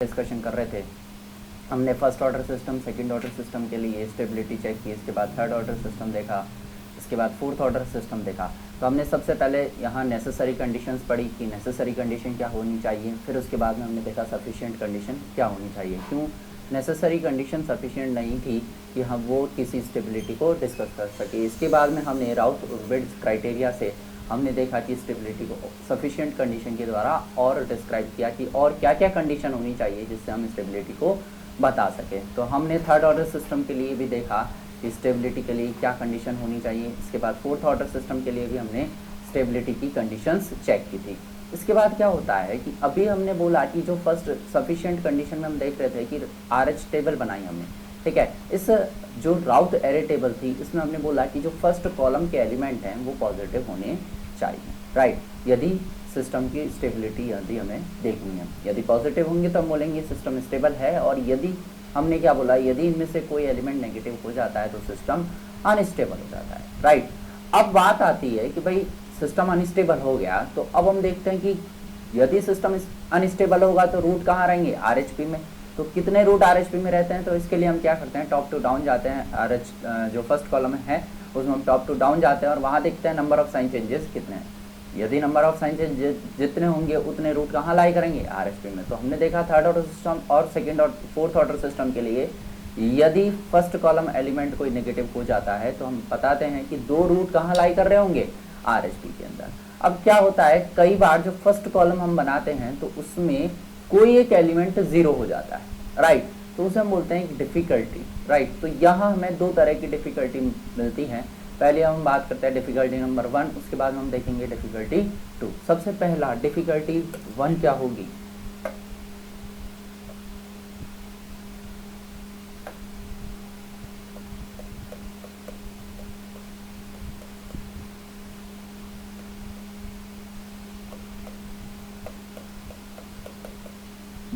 Discussion कर रहे थे, हमने first order system, second order system के लिए स्टेबिलिटी चेक की, इसके बाद थर्ड ऑर्डर सिस्टम देखा, इसके बाद फोर्थ ऑर्डर सिस्टम देखा। तो हमने सबसे पहले यहाँ नेसेसरी कंडीशंस पढ़ी कि नेसेसरी कंडीशन क्या होनी चाहिए, फिर उसके बाद में हमने देखा सफिशिएंट कंडीशन क्या होनी चाहिए। क्यों नेसेसरी कंडीशन सफिशिएंट नहीं थी कि हम वो किसी स्टेबिलिटी को डिस्कस कर सके। इसके बाद में हमने राउथ-विड्थ क्राइटेरिया से हमने देखा कि स्टेबिलिटी को सफिशिएंट कंडीशन के द्वारा और डिस्क्राइब किया कि और क्या क्या कंडीशन होनी चाहिए जिससे हम स्टेबिलिटी को बता सकें। तो हमने थर्ड ऑर्डर सिस्टम के लिए भी देखा कि स्टेबिलिटी के लिए क्या कंडीशन होनी चाहिए। इसके बाद फोर्थ ऑर्डर सिस्टम के लिए भी हमने स्टेबिलिटी की कंडीशंस चेक की थी। इसके बाद क्या होता है कि अभी हमने बोला कि जो फर्स्ट सफिशिएंट कंडीशन में हम देख रहे थे कि RH टेबल बनाई हमने, ठीक है। इस जो राउथ एरे टेबल थी इसमें हमने बोला कि जो फर्स्ट कॉलम के एलिमेंट हैं वो पॉजिटिव होने चाहिए, राइट। यदि सिस्टम की स्टेबिलिटी यदि हमें देखनी है, यदि पॉजिटिव होंगे तो हम बोलेंगे सिस्टम स्टेबल है, और यदि हमने क्या बोला, यदि इनमें से कोई एलिमेंट नेगेटिव हो जाता है तो सिस्टम अनस्टेबल हो जाता है, राइट। अब बात आती है कि भाई सिस्टम अनस्टेबल हो गया, तो अब हम देखते हैं कि यदि सिस्टम अनस्टेबल होगा तो रूट कहाँ रहेंगे, RHP में। तो कितने रूट RHP में रहते हैं, तो इसके लिए हम क्या करते हैं, टॉप टू डाउन जाते हैं। RH जो फर्स्ट कॉलम है उसमें हम टॉप टू डाउन जाते हैं और वहाँ देखते हैं नंबर ऑफ साइन चेंजेस कितने हैं। यदि नंबर ऑफ साइन चेंजेस जितने होंगे उतने रूट कहाँ लाई करेंगे, RHP में। तो हमने देखा थर्ड ऑर्डर सिस्टम और सेकेंड और फोर्थ ऑर्डर सिस्टम के लिए यदि फर्स्ट कॉलम एलिमेंट कोई नेगेटिव हो जाता है तो हम बताते हैं कि दो रूट कहाँ लाई कर रहे होंगे, RHP के अंदर। अब क्या होता है, कई बार जो फर्स्ट कॉलम हम बनाते हैं तो उसमें कोई एक एलिमेंट 0 हो जाता है, राइट। तो उसे हम बोलते हैं डिफ़िकल्टी, राइट। तो यहाँ हमें दो तरह की डिफ़िकल्टी मिलती है। पहले हम बात करते हैं डिफ़िकल्टी नंबर 1, उसके बाद हम देखेंगे डिफ़िकल्टी 2। सबसे पहला डिफ़िकल्टी 1 क्या होगी,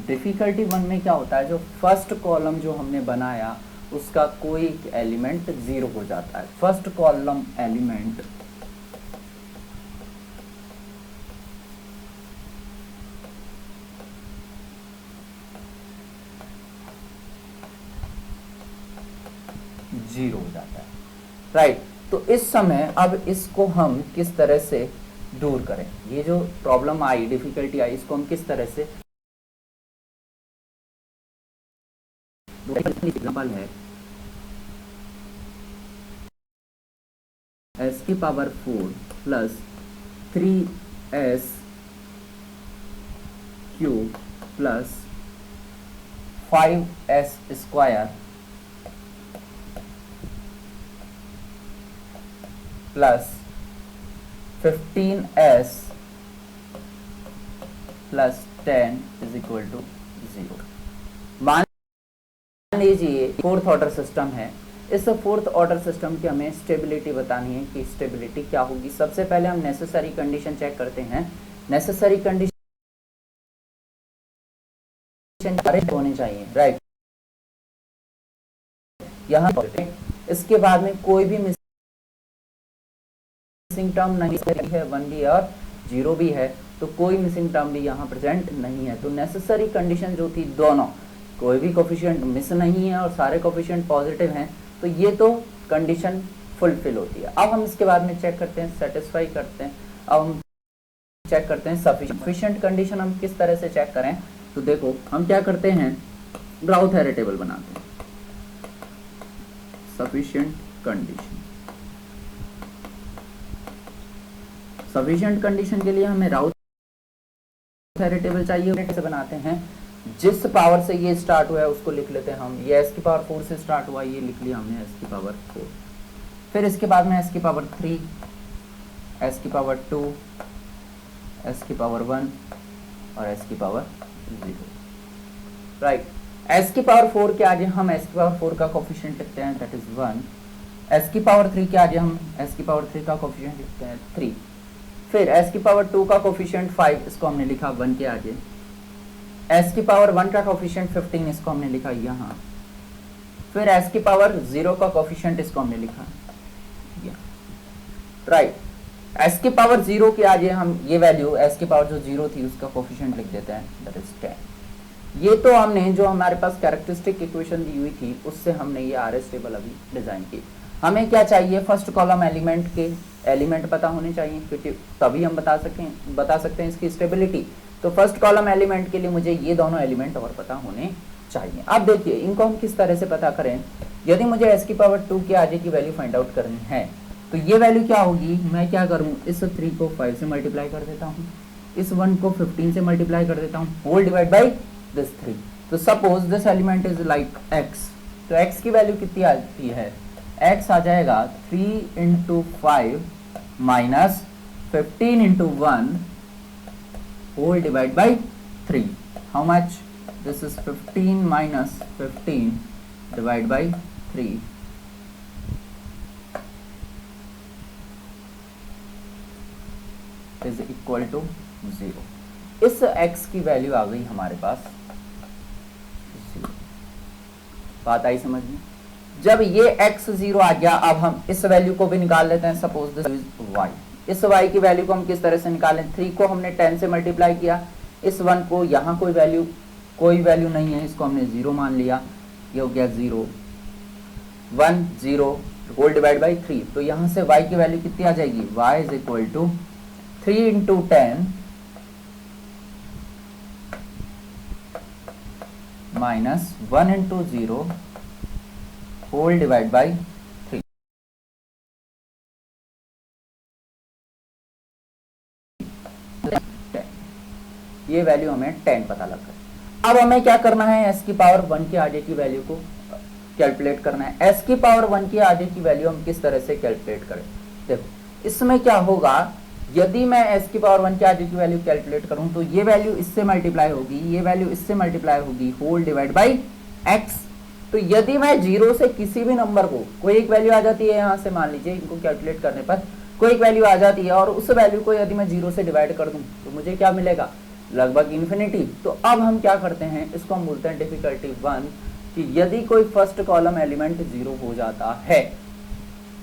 डिफ़िकल्टी 1 में क्या होता है, जो फर्स्ट कॉलम जो हमने बनाया उसका कोई एलिमेंट 0 हो जाता है। फर्स्ट कॉलम एलिमेंट जीरो हो जाता है, राइट। तो इस समय अब इसको हम किस तरह से दूर करें, ये जो प्रॉब्लम आई, डिफिकल्टी आई, इसको हम किस तरह से, एग्जाम्पल है s की power 4 plus 3s cube plus 5s square plus 15s plus 10 is equal to 0। मान लीजिए फोर्थ ऑर्डर सिस्टम है। इस फोर्थ ऑर्डर सिस्टम की हमें स्टेबिलिटी बतानी है कि स्टेबिलिटी क्या होगी। सबसे पहले हम नेसेसरी कंडीशन चेक करते हैं। नेसेसरी कंडीशन होनी चाहिए, राइट। यहाँ इसके बाद में कोई भी मिसिंग टर्म नहीं है, 1 भी और 0 भी है, तो कोई मिसिंग टर्म भी यहाँ प्रेजेंट नहीं है। तो नेसेसरी कंडीशन जो थी, दोनों, कोई भी कोफिशिएंट मिस नहीं है और सारे कोफिशिएंट पॉजिटिव हैं, तो ये तो कंडीशन फुलफिल होती है। अब हम इसके बाद में चेक करते हैं, सेटिस्फाई करते हैं। अब हम चेक करते हैं सफिशिएंट कंडीशन। हम किस तरह से चेक करें, तो देखो हम क्या करते हैं, राउथ एरे टेबल बनाते हैं। सफिशिएंट कंडीशन, सफिशिएंट कंडीशन के लिए हमें राउथ एरे टेबल चाहिए। कैसे बनाते हैं, जिस पावर से ये स्टार्ट हुआ है उसको लिख लेते हैं हम। ये s की पावर 4 से स्टार्ट हुआ, ये लिख लिया हमने s की पावर 4। फिर इसके बाद में s की पावर 3, s की पावर 2, s की पावर 1 और s की पावर 0, राइट। s की पावर 4 के आगे हम s की पावर 4 का कोफिशिएंट लिखते हैं, दैट इज 1। s की पावर 3 के आगे हम s की पावर 3 का कोफिशिएंट लिखते हैं, 3। फिर s की पावर 2 का कोफिशिएंट 5, इसको हमने लिखा 1 के आगे। s की पावर 1 का कोफिशिएंट 15, इसको हमने लिखा यहाँ। फिर s की पावर 0 का कोफिशिएंट, इसको हमने लिखा यहाँ, राइट। s की पावर 0 के आगे हम ये वैल्यू, s की पावर जो 0 थी उसका कोफिशिएंट लिख देते हैं, दैट इज 10। ये तो हमने जो हमारे पास कैरेक्टरिस्टिक इक्वेशन दी हुई थी उससे हमने ये RS टेबल अभी डिजाइन की। हमें क्या चाहिए, फर्स्ट कॉलम एलिमेंट के एलिमेंट पता होने चाहिए, क्योंकि तभी हम बता सकते हैं इसकी स्टेबिलिटी। तो फर्स्ट कॉलम एलिमेंट के लिए मुझे ये दोनों एलिमेंट और पता होने चाहिए। अब देखिए इनको हम किस तरह से पता करें। यदि मुझे s की पावर 2 के आगे की वैल्यू फाइंड आउट करनी है तो ये वैल्यू क्या होगी, मैं क्या करूं, इस 3 को 5 से मल्टीप्लाई कर देता हूं, इस 1 को 15 से मल्टीप्लाई कर देता हूं, होल डिवाइड बाई दिस 3। तो suppose this element is like x, तो x की वैल्यू कितनी आती है, x आ जाएगा 3 into 5 minus 15 into 1 whole divide by 3। How much, this is 15 minus 15 divide by 3 is equal to 0। इस x की वैल्यू आ गई हमारे पास 0। बात आई समझ में। जब ये x 0 आ गया, अब हम इस वैल्यू को भी निकाल लेते हैं। सपोज दिस इज y, इस y की वैल्यू को हम किस तरह से निकालें, 3 को हमने 10 से मल्टीप्लाई किया, इस 1 को यहाँ कोई वैल्यू नहीं है, इसको हमने 0 मान लिया, ये हो गया 0 1 0 होल डिवाइड बाई 3। तो यहाँ से y की वैल्यू कितनी आ जाएगी, y is equal to 3 into 10 minus 1 into 0 whole divide by 3। ये वैल्यू हमें 10 पता लग गई। अब हमें क्या करना है, s की पावर 1 के आगे की वैल्यू को कैलकुलेट करना है। s की पावर 1 के आगे की वैल्यू हम किस तरह से कैलकुलेट करें, देखो इसमें क्या होगा, यदि मैं s की पावर 1 के आगे की वैल्यू कैलकुलेट करूं तो ये वैल्यू इससे मल्टीप्लाई होगी, ये वैल्यू इससे मल्टीप्लाई होगी, होल डिवाइड बाई x। तो यदि मैं 0 से किसी भी नंबर को, कोई एक वैल्यू आ जाती है यहाँ से, मान लीजिए इनको कैलकुलेट करने पर कोई एक वैल्यू आ जाती है, और उस वैल्यू को यदि मैं 0 से डिवाइड कर दूं तो मुझे क्या मिलेगा, लगभग इन्फिनिटी। तो अब हम क्या करते हैं, इसको हम बोलते हैं डिफिकल्टी 1, कि यदि कोई फर्स्ट कॉलम एलिमेंट 0 हो जाता है,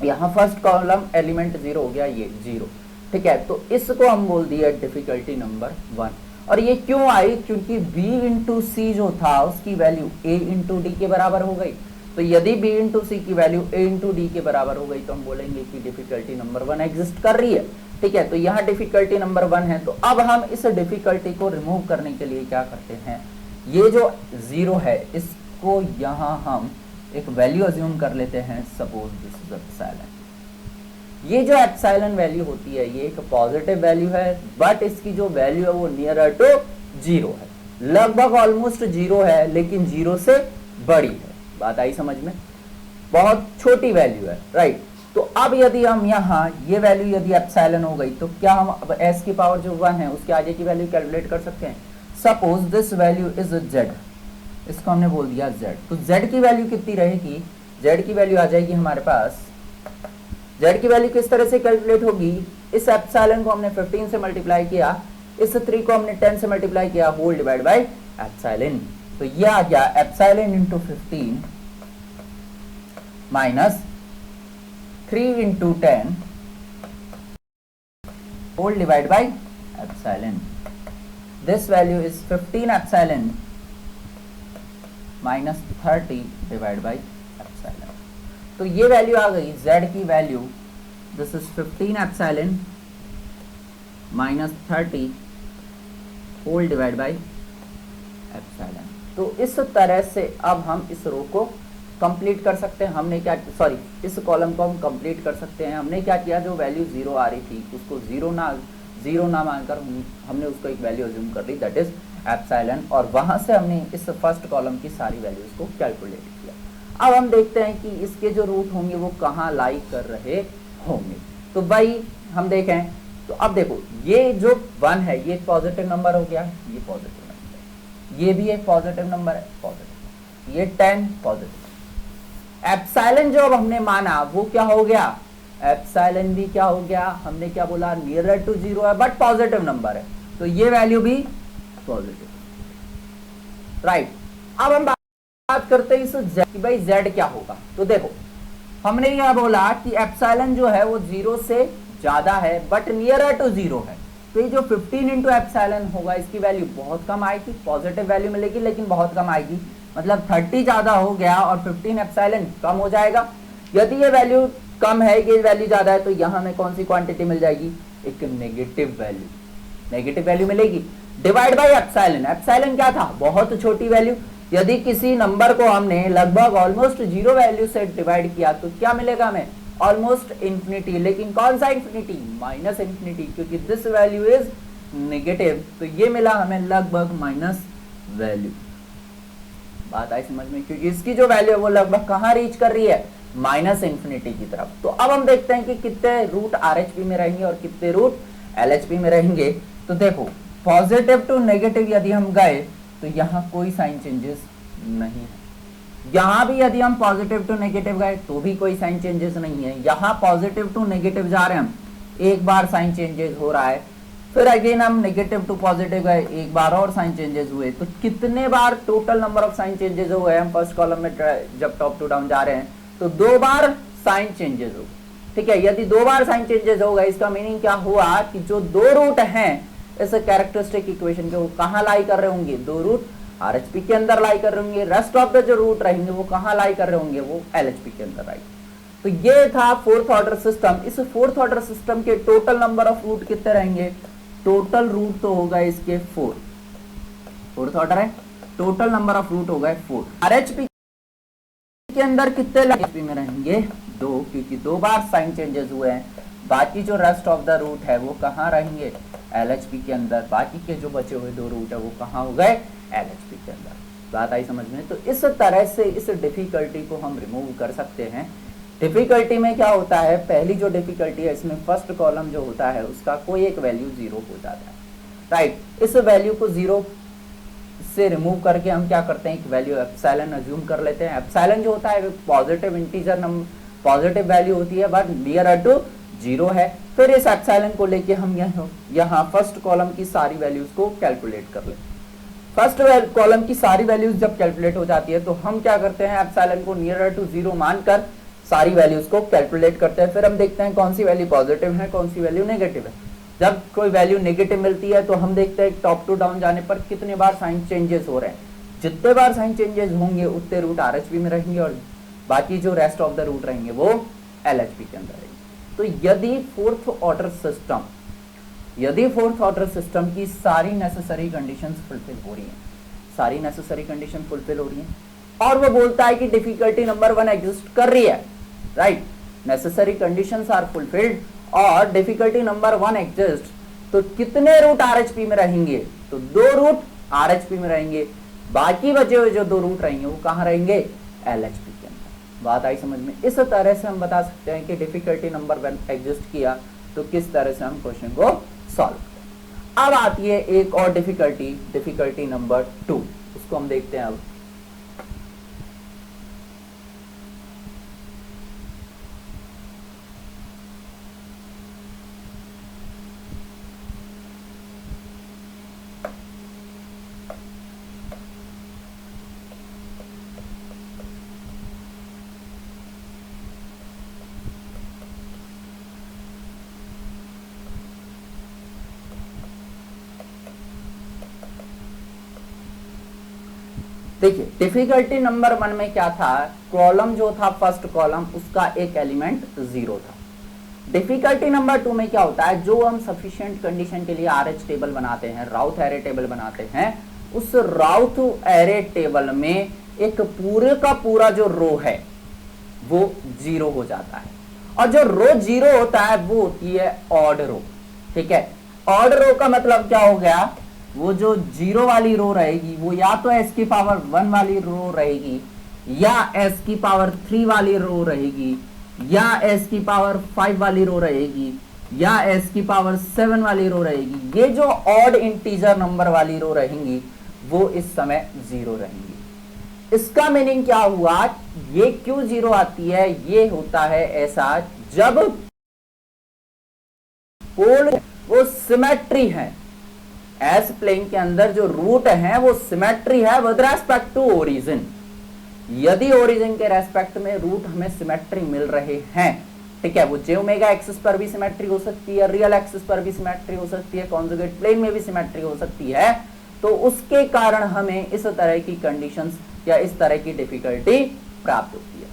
यहाँ फर्स्ट कॉलम एलिमेंट 0 हो गया, ये 0, ठीक है, तो इसको हम बोल दिया डिफिकल्टी नंबर 1। और ये क्यों आई, क्योंकि b इंटू सी जो था उसकी वैल्यू a इंटू डी के बराबर हो गई। तो यदि b इंटू सी की वैल्यू a इंटू डी के बराबर हो गई तो हम बोलेंगे कि डिफिकल्टी नंबर 1 एग्जिस्ट कर रही है, ठीक है। तो यहाँ डिफिकल्टी नंबर 1 है। तो अब हम इस डिफिकल्टी को रिमूव करने के लिए क्या करते हैं, ये जो 0 है इसको यहाँ हम एक वैल्यू अज्यूम कर लेते हैं, सपोज दिस इज एप्सिलॉन। ये जो एप्सिलॉन वैल्यू होती है ये एक पॉजिटिव वैल्यू है, बट इसकी जो वैल्यू है वो नियर टू 0 है, लगभग ऑलमोस्ट 0 है, लेकिन 0 से बड़ी है। बात आई समझ में, बहुत छोटी वैल्यू है, राइट। तो अब यदि हम यहाँ ये वैल्यू यदि एप्सिलॉन हो गई तो क्या हम अब s की पावर जो 1 है उसके आगे की वैल्यू कैलकुलेट कर सकते हैं। Suppose this value is z, इसको हमने बोल दिया z, तो z की वैल्यू कितनी रहेगी, z की वैल्यू आ जाएगी हमारे पास, z की वैल्यू किस तरह से कैलकुलेट होगी, इस एप्सिलॉन को हमने 15 से मल्टीप्लाई किया, इस 3 को हमने 10 से मल्टीप्लाई किया, होल डिवाइड बाय एप्सिलॉन। तो ये आ गया epsilon into 15 minus 3 into 10 whole divide by epsilon. This value is 15 epsilon minus 30 divide by epsilon. तो ये वैल्यू आ गई, z की value, this is 15 epsilon minus 30 whole divide by epsilon. तो इस तरह से अब हम इस रो को कंप्लीट कर सकते हैं। हमने क्या, सॉरी, इस कॉलम को हम कंप्लीट कर सकते हैं। हमने क्या किया, जो वैल्यू 0 आ रही थी उसको 0 ना मानकर हमने उसको एक वैल्यू अज्यूम कर ली, दैट इज एप्सिलॉन, और वहां से हमने इस फर्स्ट कॉलम की सारी वैल्यूज को कैलकुलेट किया। अब हम देखते हैं कि इसके जो रूट होंगे वो कहाँ लाई कर रहे होंगे। तो भाई हम देखें तो अब देखो ये जो 1 है ये पॉजिटिव नंबर हो गया, ये पॉजिटिव नंबर है, ये भी एक पॉजिटिव नंबर है, पॉजिटिव, ये 10 पॉजिटिव। एप्सिलॉन जो अब हमने माना वो क्या हो गया, एप्सिलॉन भी क्या हो गया, हमने क्या बोला, नियरर टू 0 है बट पॉजिटिव नंबर है, तो ये वैल्यू भी पॉजिटिव, राइट। अब हम बात करते हैं इस z की, भाई z क्या होगा। तो देखो हमने यह बोला कि एप्सिलॉन जो है वो 0 से ज्यादा है बट नियरर टू 0 है, तो ये जो 15 इंटू एप्सिलॉन होगा इसकी वैल्यू बहुत कम आएगी, पॉजिटिव वैल्यू मिलेगी लेकिन बहुत कम आएगी, मतलब 30 ज्यादा हो गया और 15 एप्सिलॉन कम हो जाएगा। यदि ये वैल्यू कम है, ये वैल्यू ज्यादा है, तो यहाँ हमें कौन सी क्वांटिटी मिल जाएगी, एक नेगेटिव वैल्यू मिलेगी। डिवाइड बाई एप्सिलॉन, एप्सिलॉन क्या था, बहुत छोटी वैल्यू। यदि किसी नंबर को हमने लगभग ऑलमोस्ट 0 वैल्यू से डिवाइड किया तो क्या मिलेगा हमें, ऑलमोस्ट इंफिनिटी। लेकिन कौन सा इंफिनिटी, माइनस इंफिनिटी, क्योंकि दिस वैल्यू इज नेगेटिव, तो ये मिला हमें लगभग माइनस वैल्यू। बात आई समझ में, क्योंकि इसकी जो वैल्यू है वो लगभग कहाँ रीच कर रही है, माइनस इंफिनिटी की तरफ। तो अब हम देखते हैं कि कितने रूट आरएचपी में रहेंगे और कितने रूट एलएचपी में रहेंगे। तो देखो पॉजिटिव टू नेगेटिव यदि हम गए तो यहाँ कोई साइन चेंजेस नहीं है, यहाँ भी यदि हम पॉजिटिव टू नेगेटिव गए तो भी कोई साइन चेंजेस नहीं है। यहाँ पॉजिटिव टू नेगेटिव जा रहे हैं हम, एक बार साइन चेंजेस हो रहा है, फिर अगेन हम नेगेटिव टू पॉजिटिव गए, एक बार और साइन चेंजेस हुए। तो कितने बार total number of sign changes हो गए, हम फर्स्ट कॉलम में जब टॉप टू डाउन जा रहे हैं तो 2 बार साइन चेंजेस हो, ठीक है। यदि 2 बार साइन चेंजेस हो गए, इसका मीनिंग क्या हुआ कि जो 2 रूट हैं इस कैरेक्टरिस्टिक इक्वेशन के, वो कहाँ लाई कर रहे होंगे, 2 रूट आरएचपी के अंदर लाई कर रहे होंगे। रेस्ट ऑफ द जो रूट रहेंगे वो कहाँ लाई कर रहे होंगे, वो एलएचपी के अंदर लाई। तो ये था फोर्थ ऑर्डर सिस्टम। इस फोर्थ ऑर्डर सिस्टम के टोटल नंबर ऑफ रूट कितने रहेंगे, टोटल रूट तो होगा इसके 4, फोर्थ ऑर्डर है, टोटल नंबर ऑफ रूट होगा 4। आरएचपी के अंदर कितने एलएचपी में रहेंगे, 2, क्योंकि 2 बार साइन चेंजेस हुए हैं। बाकी जो रेस्ट ऑफ द रूट है वो कहाँ रहेंगे, एलएचपी के अंदर। बाकी के जो बचे हुए 2 रूट है वो कहाँ हो गए, एलएचपी के अंदर। बात आई समझ में। तो इस तरह से इस डिफिकल्टी को हम रिमूव कर सकते हैं। डिफिकल्टी में क्या होता है, पहली जो डिफिकल्टी है इसमें फर्स्ट कॉलम जो होता है उसका कोई एक वैल्यू 0 हो जाता है, राइट। इस वैल्यू को 0 से रिमूव करके हम क्या करते हैं, एक वैल्यू एप्सिलॉन अज्यूम कर लेते हैं। एप्सिलॉन जो होता है positive integer number, positive value होती है बट नियर टू 0 है। फिर इस एप्सिलॉन को लेके हम यहाँ फर्स्ट कॉलम की सारी वैल्यूज को कैलकुलेट कर लेते हैं। फर्स्ट कॉलम की सारी वैल्यूज जब कैलकुलेट हो जाती है तो हम क्या करते हैं, एप्सिलॉन को नियर टू 0 मानकर सारी वैल्यूज को कैलकुलेट करते हैं। फिर हम देखते हैं कौन सी वैल्यू पॉजिटिव है, कौन सी वैल्यू नेगेटिव है। जब कोई वैल्यू नेगेटिव मिलती है तो हम देखते हैं टॉप टू डाउन जाने पर कितने बार साइन चेंजेस हो रहे हैं। जितने बार साइन चेंजेस होंगे उतने रूट आरएचपी में रहेंगे और बाकी जो रेस्ट ऑफ द रूट रहेंगे वो एलएचपी के अंदर रहेंगे। तो यदि फोर्थ ऑर्डर सिस्टम की सारी नेसेसरी कंडीशंस फुलफिल हो रही हैं, सारी नेसेसरी कंडीशन फुलफिल हो रही हैं और वो बोलता है कि डिफिकल्टी नंबर 1 एग्जिस्ट कर रही है, right, necessary conditions are fulfilled और डिफिकल्टी नंबर 1 एग्जिस्ट, तो कितने रूट आरएचपी में रहेंगे, तो 2 रूट आरएचपी में रहेंगे। बाकी बचे हुए जो 2 रूट रहेंगे वो कहाँ रहेंगे, एलएचपी के अंदर। बात आई समझ में। इस तरह से हम बता सकते हैं कि डिफिकल्टी नंबर 1 एग्जिस्ट किया तो किस तरह से हम क्वेश्चन को सॉल्व करें। अब आती है एक और डिफिकल्टी नंबर 2, उसको हम देखते हैं। अब देखिए डिफिकल्टी नंबर 1 में क्या था, कॉलम जो था फर्स्ट कॉलम उसका एक एलिमेंट 0 था। डिफिकल्टी नंबर 2 में क्या होता है, जो हम सफिशिएंट कंडीशन के लिए आरएच टेबल बनाते हैं, राउथ एरे टेबल बनाते हैं, उस राउथ एरे टेबल में एक पूरे का पूरा जो रो है वो 0 हो जाता है और जो रो 0 होता है वो होती है ऑड रो, ठीक है। ऑड रो का मतलब क्या हो गया, वो जो 0 वाली रो रहेगी वो या तो s की पावर 1 वाली रो रहेगी या s की पावर 3 वाली रो रहेगी या s की पावर 5 वाली रो रहेगी या s की पावर 7 वाली रो रहेगी। ये जो ऑड इंटीजर नंबर वाली रो रहेंगी वो इस समय 0 रहेंगी। इसका मीनिंग क्या हुआ, ये क्यों 0 आती है, ये होता है ऐसा जब पोल वो सिमेट्री है, एस प्लेन के अंदर जो रूट है वो सिमेट्री है विद रेस्पेक्ट टू ओरिजिन। यदि ओरिजिन के रेस्पेक्ट में रूट हमें सिमेट्री मिल रहे हैं ठीक है, वो जे ओमेगा एक्सिस पर भी सिमेट्री हो सकती है, रियल एक्सिस पर भी सिमेट्री हो सकती है, कॉन्जुगेट प्लेन में भी सिमेट्री हो सकती है। तो उसके कारण हमें इस तरह की कंडीशंस या इस तरह की डिफिकल्टी प्राप्त होती है।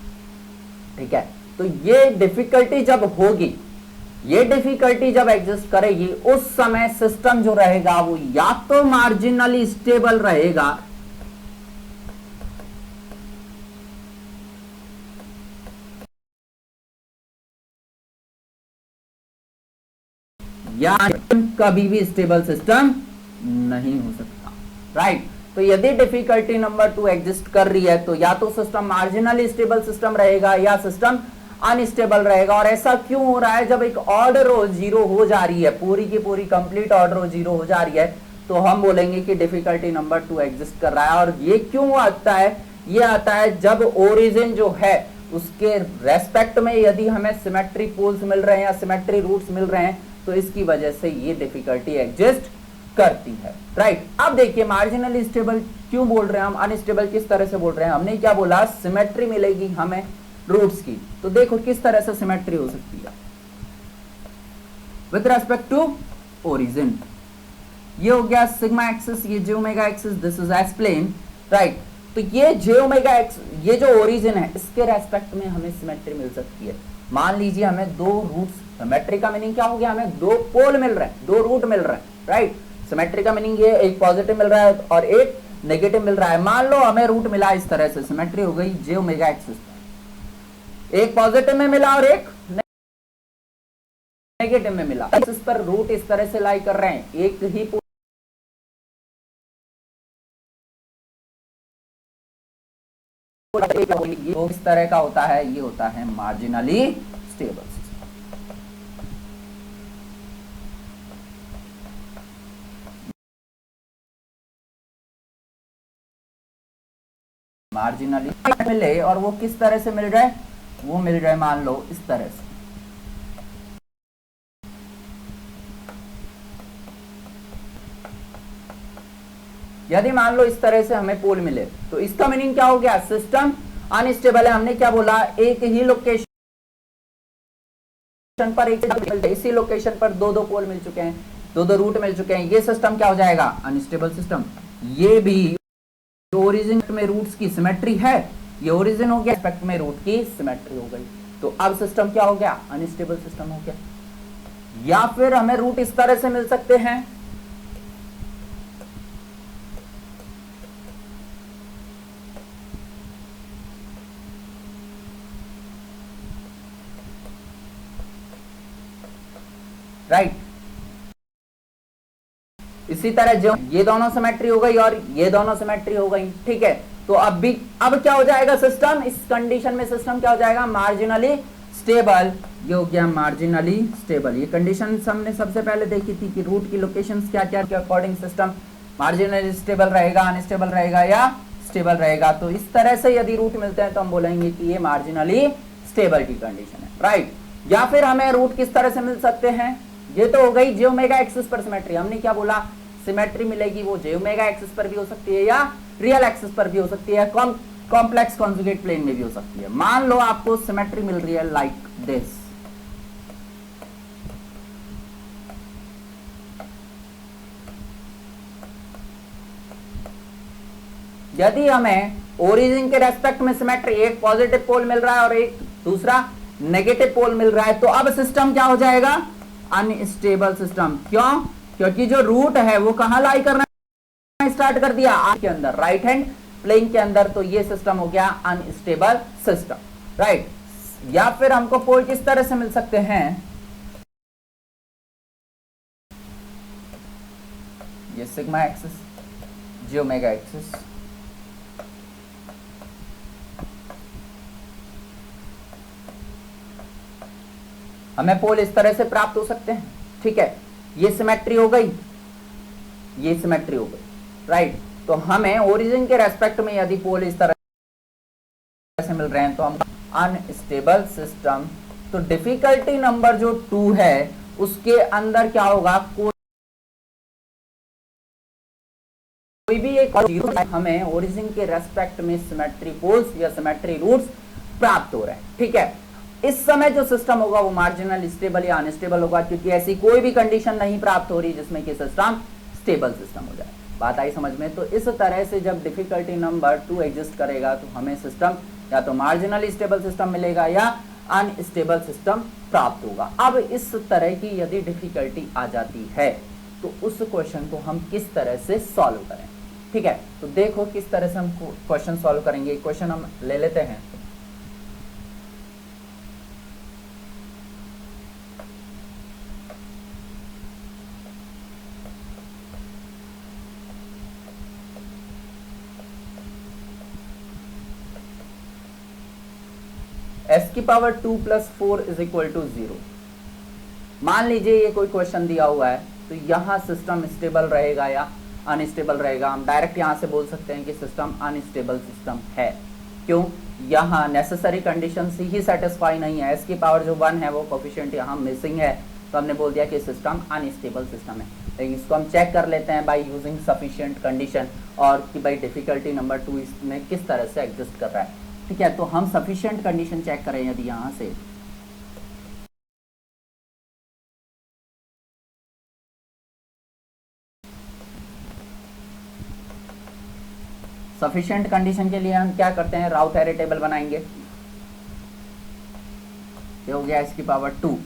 ठीक है, तो ये डिफिकल्टी जब होगी, ये डिफिकल्टी जब एग्जिस्ट करेगी, उस समय सिस्टम जो रहेगा वो या तो मार्जिनली स्टेबल रहेगा या कभी भी स्टेबल सिस्टम नहीं हो सकता। राइट, तो यदि डिफिकल्टी नंबर 2 एग्जिस्ट कर रही है तो या तो सिस्टम मार्जिनली स्टेबल सिस्टम रहेगा या सिस्टम अनस्टेबल रहेगा। और ऐसा क्यों हो रहा है? जब एक ऑर्डर रो जीरो हो जा रही है, पूरी की पूरी कंप्लीट ऑर्डर रो जीरो हो जा रही है, तो हम बोलेंगे कि डिफिकल्टी नंबर 2 एग्जिस्ट कर रहा है। और ये क्यों आता है? ये आता है जब ओरिजिन जो है उसके रेस्पेक्ट में यदि हमें सिमेट्री पोल्स मिल रहे हैं या सिमेट्री रूट्स मिल रहे हैं, तो इसकी वजह से ये डिफिकल्टी एग्जिस्ट करती है। राइट, अब देखिए मार्जिनली स्टेबल क्यों बोल रहे हैं हम, अनस्टेबल किस तरह से बोल रहे हैं? हमने क्या बोला? सिमेट्री मिलेगी हमें रूट्स की। तो देखो किस तरह से सिमेट्री हो सकती है विद रेस्पेक्ट टू ओरिजिन। ये हो गया सिग्मा एक्सिस, ये J omega axis, this is S plane. Right, तो ये जे ओमेगा एक्स, ये जो ओरिजिन है, इसके रेस्पेक्ट में हमें सिमेट्री मिल सकती है। मान लीजिए हमें दो रूट्स, सिमेट्री का मीनिंग क्या हो गया? हमें दो पोल मिल रहे हैं, दो रूट मिल रहे हैं। राइट, सिमेट्री का मीनिंग ये एक पॉजिटिव मिल रहा है और एक नेगेटिव मिल रहा है। मान लो हमें रूट मिला इस तरह से, सिमेट्री हो गई जे ओमेगा एक्सिस, एक पॉजिटिव में मिला और एक नेगेटिव में मिला। इस पर रूट इस तरह से लाई कर रहे हैं, एक ही इस तरह का होता है, ये होता है मार्जिनली स्टेबल सिस्टम। मार्जिनली मिले और वो किस तरह से मिल रहा है? वो मिल रहा है मान लो इस तरह से। यदि मान लो इस तरह से हमें पोल मिले तो इसका मीनिंग क्या हो गया? सिस्टम अनस्टेबल है। हमने क्या बोला? एक ही लोकेशन पर एक, इसी लोकेशन पर दो दो पोल मिल चुके हैं, दो दो रूट मिल चुके हैं, ये सिस्टम क्या हो जाएगा? Unstable system. ये भी ओरिजिन में रूट्स की सिमेट्री है, ये ओरिजिन हो गया, रेस्पेक्ट में रूट की सिमेट्री हो गई, तो अब सिस्टम क्या हो गया? अनस्टेबल सिस्टम हो गया। या फिर हमें रूट इस तरह से मिल सकते हैं, राइट। इसी तरह जो ये दोनों सिमेट्री हो गई और ये दोनों सिमेट्री हो गई, ठीक है। तो अब क्या हो जाएगा सिस्टम? इस कंडीशन में सिस्टम क्या हो जाएगा? Marginally stable. ये हो गया मार्जिनली स्टेबल। ये कंडीशन हमने सबसे पहले देखी थी कि रूट की लोकेशंस क्या क्या के अकॉर्डिंग सिस्टम मार्जिनली स्टेबल रहेगा, अनस्टेबल रहेगा या स्टेबल रहेगा। तो इस तरह से यदि रूट मिलते हैं तो हम बोलेंगे कि ये मार्जिनली स्टेबल की कंडीशन है, राइट। या फिर हमें रूट किस तरह से मिल सकते हैं? ये तो हो गई जे ओमेगा एक्सिस पर सिमेट्री। हमने क्या बोला? सिमेट्री मिलेगी वो जे ओमेगा एक्सिस पर भी हो सकती है या रियल एक्सिस पर भी हो सकती है, कॉम्प्लेक्स कॉन्जुगेट प्लेन में भी हो सकती है। मान लो आपको सिमेट्री मिल रही है लाइक दिस, यदि हमें ओरिजिन के रेस्पेक्ट में सिमेट्री, एक पॉजिटिव पोल मिल रहा है और एक दूसरा नेगेटिव पोल मिल रहा है, तो अब सिस्टम क्या हो जाएगा? Unstable system. क्यों? क्योंकि जो रूट है वो कहां लाई करना स्टार्ट कर दिया? आर के अंदर, राइट हैंड प्लेन के अंदर। तो ये सिस्टम हो गया अनस्टेबल सिस्टम, राइट। या फिर हमको पोल किस तरह से मिल सकते हैं? ये सिग्मा एक्सिस, जे ओमेगा एक्सिस, हमें पोल इस तरह से प्राप्त हो सकते हैं, ठीक है। ये सिमेट्री हो गई, ये सिमेट्री हो गई, राइट। तो हमें ओरिजिन के रेस्पेक्ट में यदि पोल इस तरह से मिल रहे हैं तो हम अनस्टेबल सिस्टम। तो डिफिकल्टी नंबर जो 2 है उसके अंदर क्या होगा? कोई भी एक जीरो, हमें ओरिजिन के रेस्पेक्ट में सिमेट्री पोल्स या सिमेट्री रूट्स प्राप्त हो रहे हैं, ठीक है। इस समय जो सिस्टम होगा वो मार्जिनल स्टेबल या अनस्टेबल होगा, क्योंकि ऐसी कोई भी कंडीशन नहीं प्राप्त हो रही जिसमें कि सिस्टम स्टेबल सिस्टम हो जाए। बात आई समझ में? तो इस तरह से जब डिफिकल्टी नंबर 2 एग्जिस्ट करेगा तो हमें सिस्टम या तो मार्जिनल स्टेबल सिस्टम मिलेगा या अनस्टेबल सिस्टम प्राप्त होगा। अब इस तरह की यदि डिफिकल्टी आ जाती है तो उस क्वेश्चन को हम किस तरह से सॉल्व करें, ठीक है? तो देखो किस तरह से हम क्वेश्चन सॉल्व करेंगे। क्वेश्चन हम ले लेते हैं। s की power 2 plus 4 is equal to 0। मान लीजिए ये कोई क्वेश्चन दिया हुआ है, तो यहाँ सिस्टम स्टेबल रहेगा या अनस्टेबल रहेगा। हम डायरेक्ट यहाँ से बोल सकते हैं कि सिस्टम अनस्टेबल सिस्टम है। क्यों? यहाँ नेसेसरी कंडीशन ही सेटिस्फाई नहीं है। s की पावर जो 1 है वो कोफिशिएंट यहाँ मिसिंग है, तो हमने बोल दिया कि सिस्टम अनस्टेबल सिस्टम है। लेकिन इसको हम चेक कर लेते हैं बाय यूजिंग सफिशिएंट कंडीशन, और कि भाई डिफिकल्टी नंबर 2 इसमें किस तरह से एग्जिस्ट कर रहा है, ठीक है? तो हम सफिशिएंट कंडीशन चेक करें यदि यहाँ से सफिशिएंट कंडीशन के लिए हम क्या करते हैं, राउथ एरे टेबल बनाएंगे। ये हो गया s की पावर 2,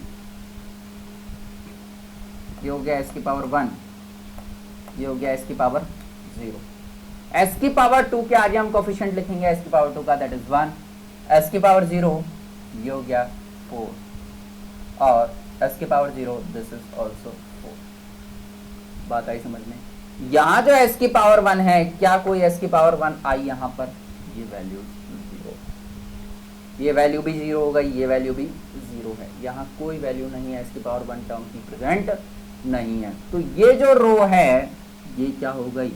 ये हो गया s की पावर 1, ये हो गया s की पावर 0। s की पावर 2 के आगे हम कोफिशिएंट लिखेंगे s की पावर 2 का, दैट इज 1। s की पावर 0 ये हो गया 4, और s की पावर 0 दिस इज ऑल्सो 4। बात आई समझ में? यहाँ जो s की पावर 1 है, क्या कोई s की पावर 1 आई यहाँ पर? ये वैल्यू 0, ये वैल्यू भी 0 हो गई, ये वैल्यू भी 0 है। यहाँ कोई वैल्यू नहीं है s की पावर 1 टर्म की प्रेजेंट नहीं है। तो ये जो रो है ये क्या हो गई?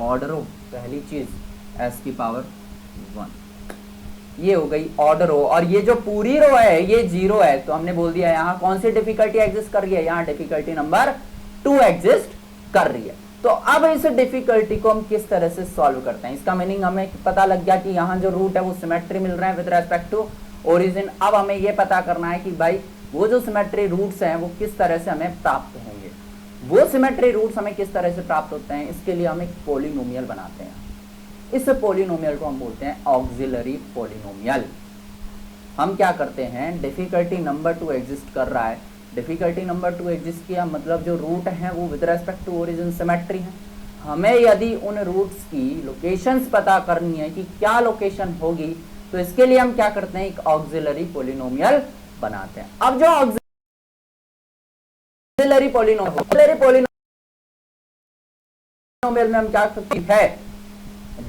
ऑड रो। पहली चीज s की पावर 1 ये हो गई ऑड रो, और ये जो पूरी रो है ये 0 है। तो हमने बोल दिया यहाँ कौन सी डिफिकल्टी एग्जिस्ट कर रही है? यहाँ डिफिकल्टी नंबर 2 एग्जिस्ट कर रही है। तो अब इस डिफिकल्टी को हम किस तरह से सॉल्व करते हैं, इसका मीनिंग हमें पता लग गया कि यहाँ जो रूट है वो सिमेट्री मिल रहा है विद रेस्पेक्ट टू ओरिजिन। अब हमें ये पता करना है कि भाई वो जो सिमेट्री रूट्स हैं वो किस तरह से हमें प्राप्त होंगे। वो सिमेट्री रूट्स हमें किस तरह से प्राप्त होते हैं, इसके लिए हम एक पॉलिनोमियल बनाते हैं। इस पॉलिनोमियल को हम बोलते हैं ऑक्सिलरी पॉलिनोमियल। हम क्या करते हैं, डिफिकल्टी नंबर 2 एग्जिस्ट कर रहा है, डिफिकल्टी नंबर 2 एग्जिस्ट किया मतलब जो रूट है वो with respect to origin symmetry है। हमें यदि उन रूट्स की लोकेशंस पता करनी है कि क्या लोकेशन होगी, तो इसके लिए हम क्या करते हैं, एक ऑक्सिलरी पॉलिनोमियल बनाते हैं। अब जो ऑक्सिलरी पॉलिनोमियल में हम क्या करते हैं,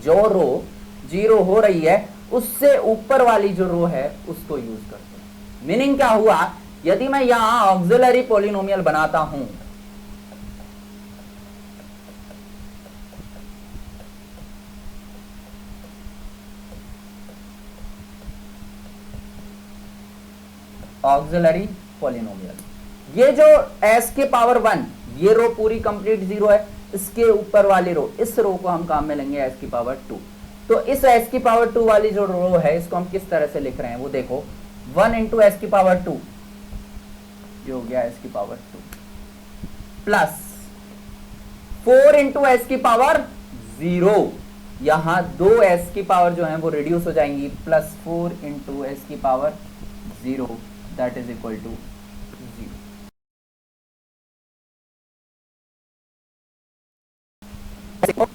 जो रो 0 हो रही है उससे ऊपर वाली जो रो है उसको यूज करते हैं। मीनिंग क्या हुआ, यदि मैं यहां ऑक्सिलरी पॉलिनोमियल बनाता हूं, ऑक्सिलरी पॉलिनोमियल, ये जो s के पावर 1 ये रो पूरी कंप्लीट 0 है, इसके ऊपर वाली रो, इस रो को हम काम में लेंगे s की पावर 2। तो इस s की पावर 2 वाली जो रो है इसको हम किस तरह से लिख रहे हैं वो देखो, 1 इंटू s की पावर 2 ये हो गया s की पावर 2 प्लस 4 इंटू s की पावर 0, यहां दो s की पावर जो है वो रिड्यूस हो जाएंगी, प्लस 4 इंटू s की power 0 that is equal to 0।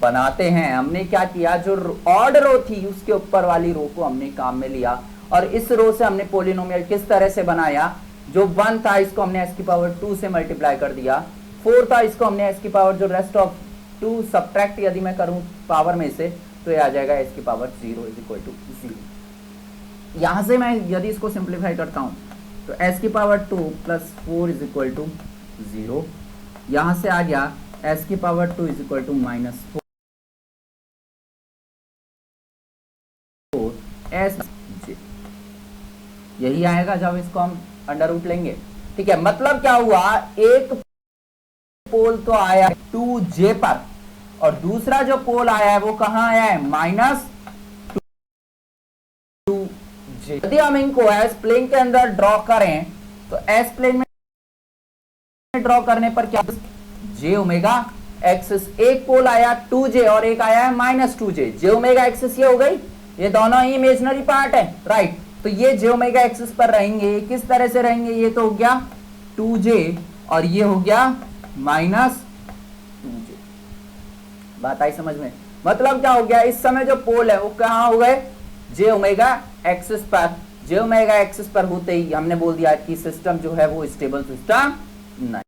बनाते हैं, हमने क्या किया, जो ऑड रो थी उसके ऊपर वाली रो को हमने काम में लिया, और इस रो से हमने पॉलिनोमियल किस तरह से बनाया, जो 1 था इसको हमने s की पावर 2 से मल्टीप्लाई कर दिया, 4 था इसको हमने s की पावर जो रेस्ट ऑफ 2 सब्ट्रैक्ट यदि मैं करूं पावर में से, तो ये आ जाएगा s की पावर 0 इज इक्वल टू 0। यहां से मैं यदि इसको सिंप्लीफाई करता हूं तो s की power 2 plus 4 is equal to 0, यहां से आ गया s की power 2 is equal to minus 4 s, यही आएगा जब इसको हम अंडर रूट लेंगे। ठीक है, मतलब क्या हुआ, एक पोल तो आया 2j पर, और दूसरा जो पोल आया है वो कहां आया है, -2j यदि हम इनको एस प्लेन के अंदर ड्रॉ करें तो एस प्लेन में ड्रॉ करने पर क्या, जे ओमेगा एक्सिस, एक पोल आया 2j और एक आया है -2j, जे ओमेगा एक्सिस ये हो गई, ये दोनों ही इमेजिनरी पार्ट है, राइट। तो ये जे ओमेगा एक्सिस पर रहेंगे, किस तरह से रहेंगे, ये तो हो गया 2j और ये हो गया -2j। बात आई समझ में? मतलब क्या हो गया, इस समय जो पोल है वो कहां हो गए, जे ओमेगा एक्सिस पर। जे ओमेगा एक्सिस पर होते ही हमने बोल दिया कि सिस्टम जो है वो स्टेबल सिस्टम नहीं,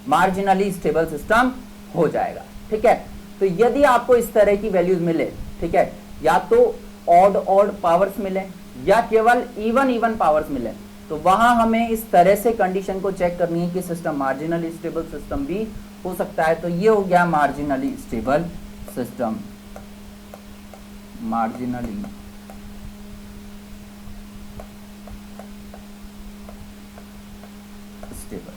मार्जिनली स्टेबल सिस्टम हो जाएगा, ठीक है। तो यदि आपको इस तरह की वैल्यूज मिले, ठीक है, या तो ऑड ऑड पावर्स मिले या केवल इवन इवन पावर्स मिले, तो वहां हमें इस तरह से कंडीशन को चेक करनी है कि सिस्टम मार्जिनली स्टेबल सिस्टम भी हो सकता है। तो ये हो गया marginally stable system, marginally stable,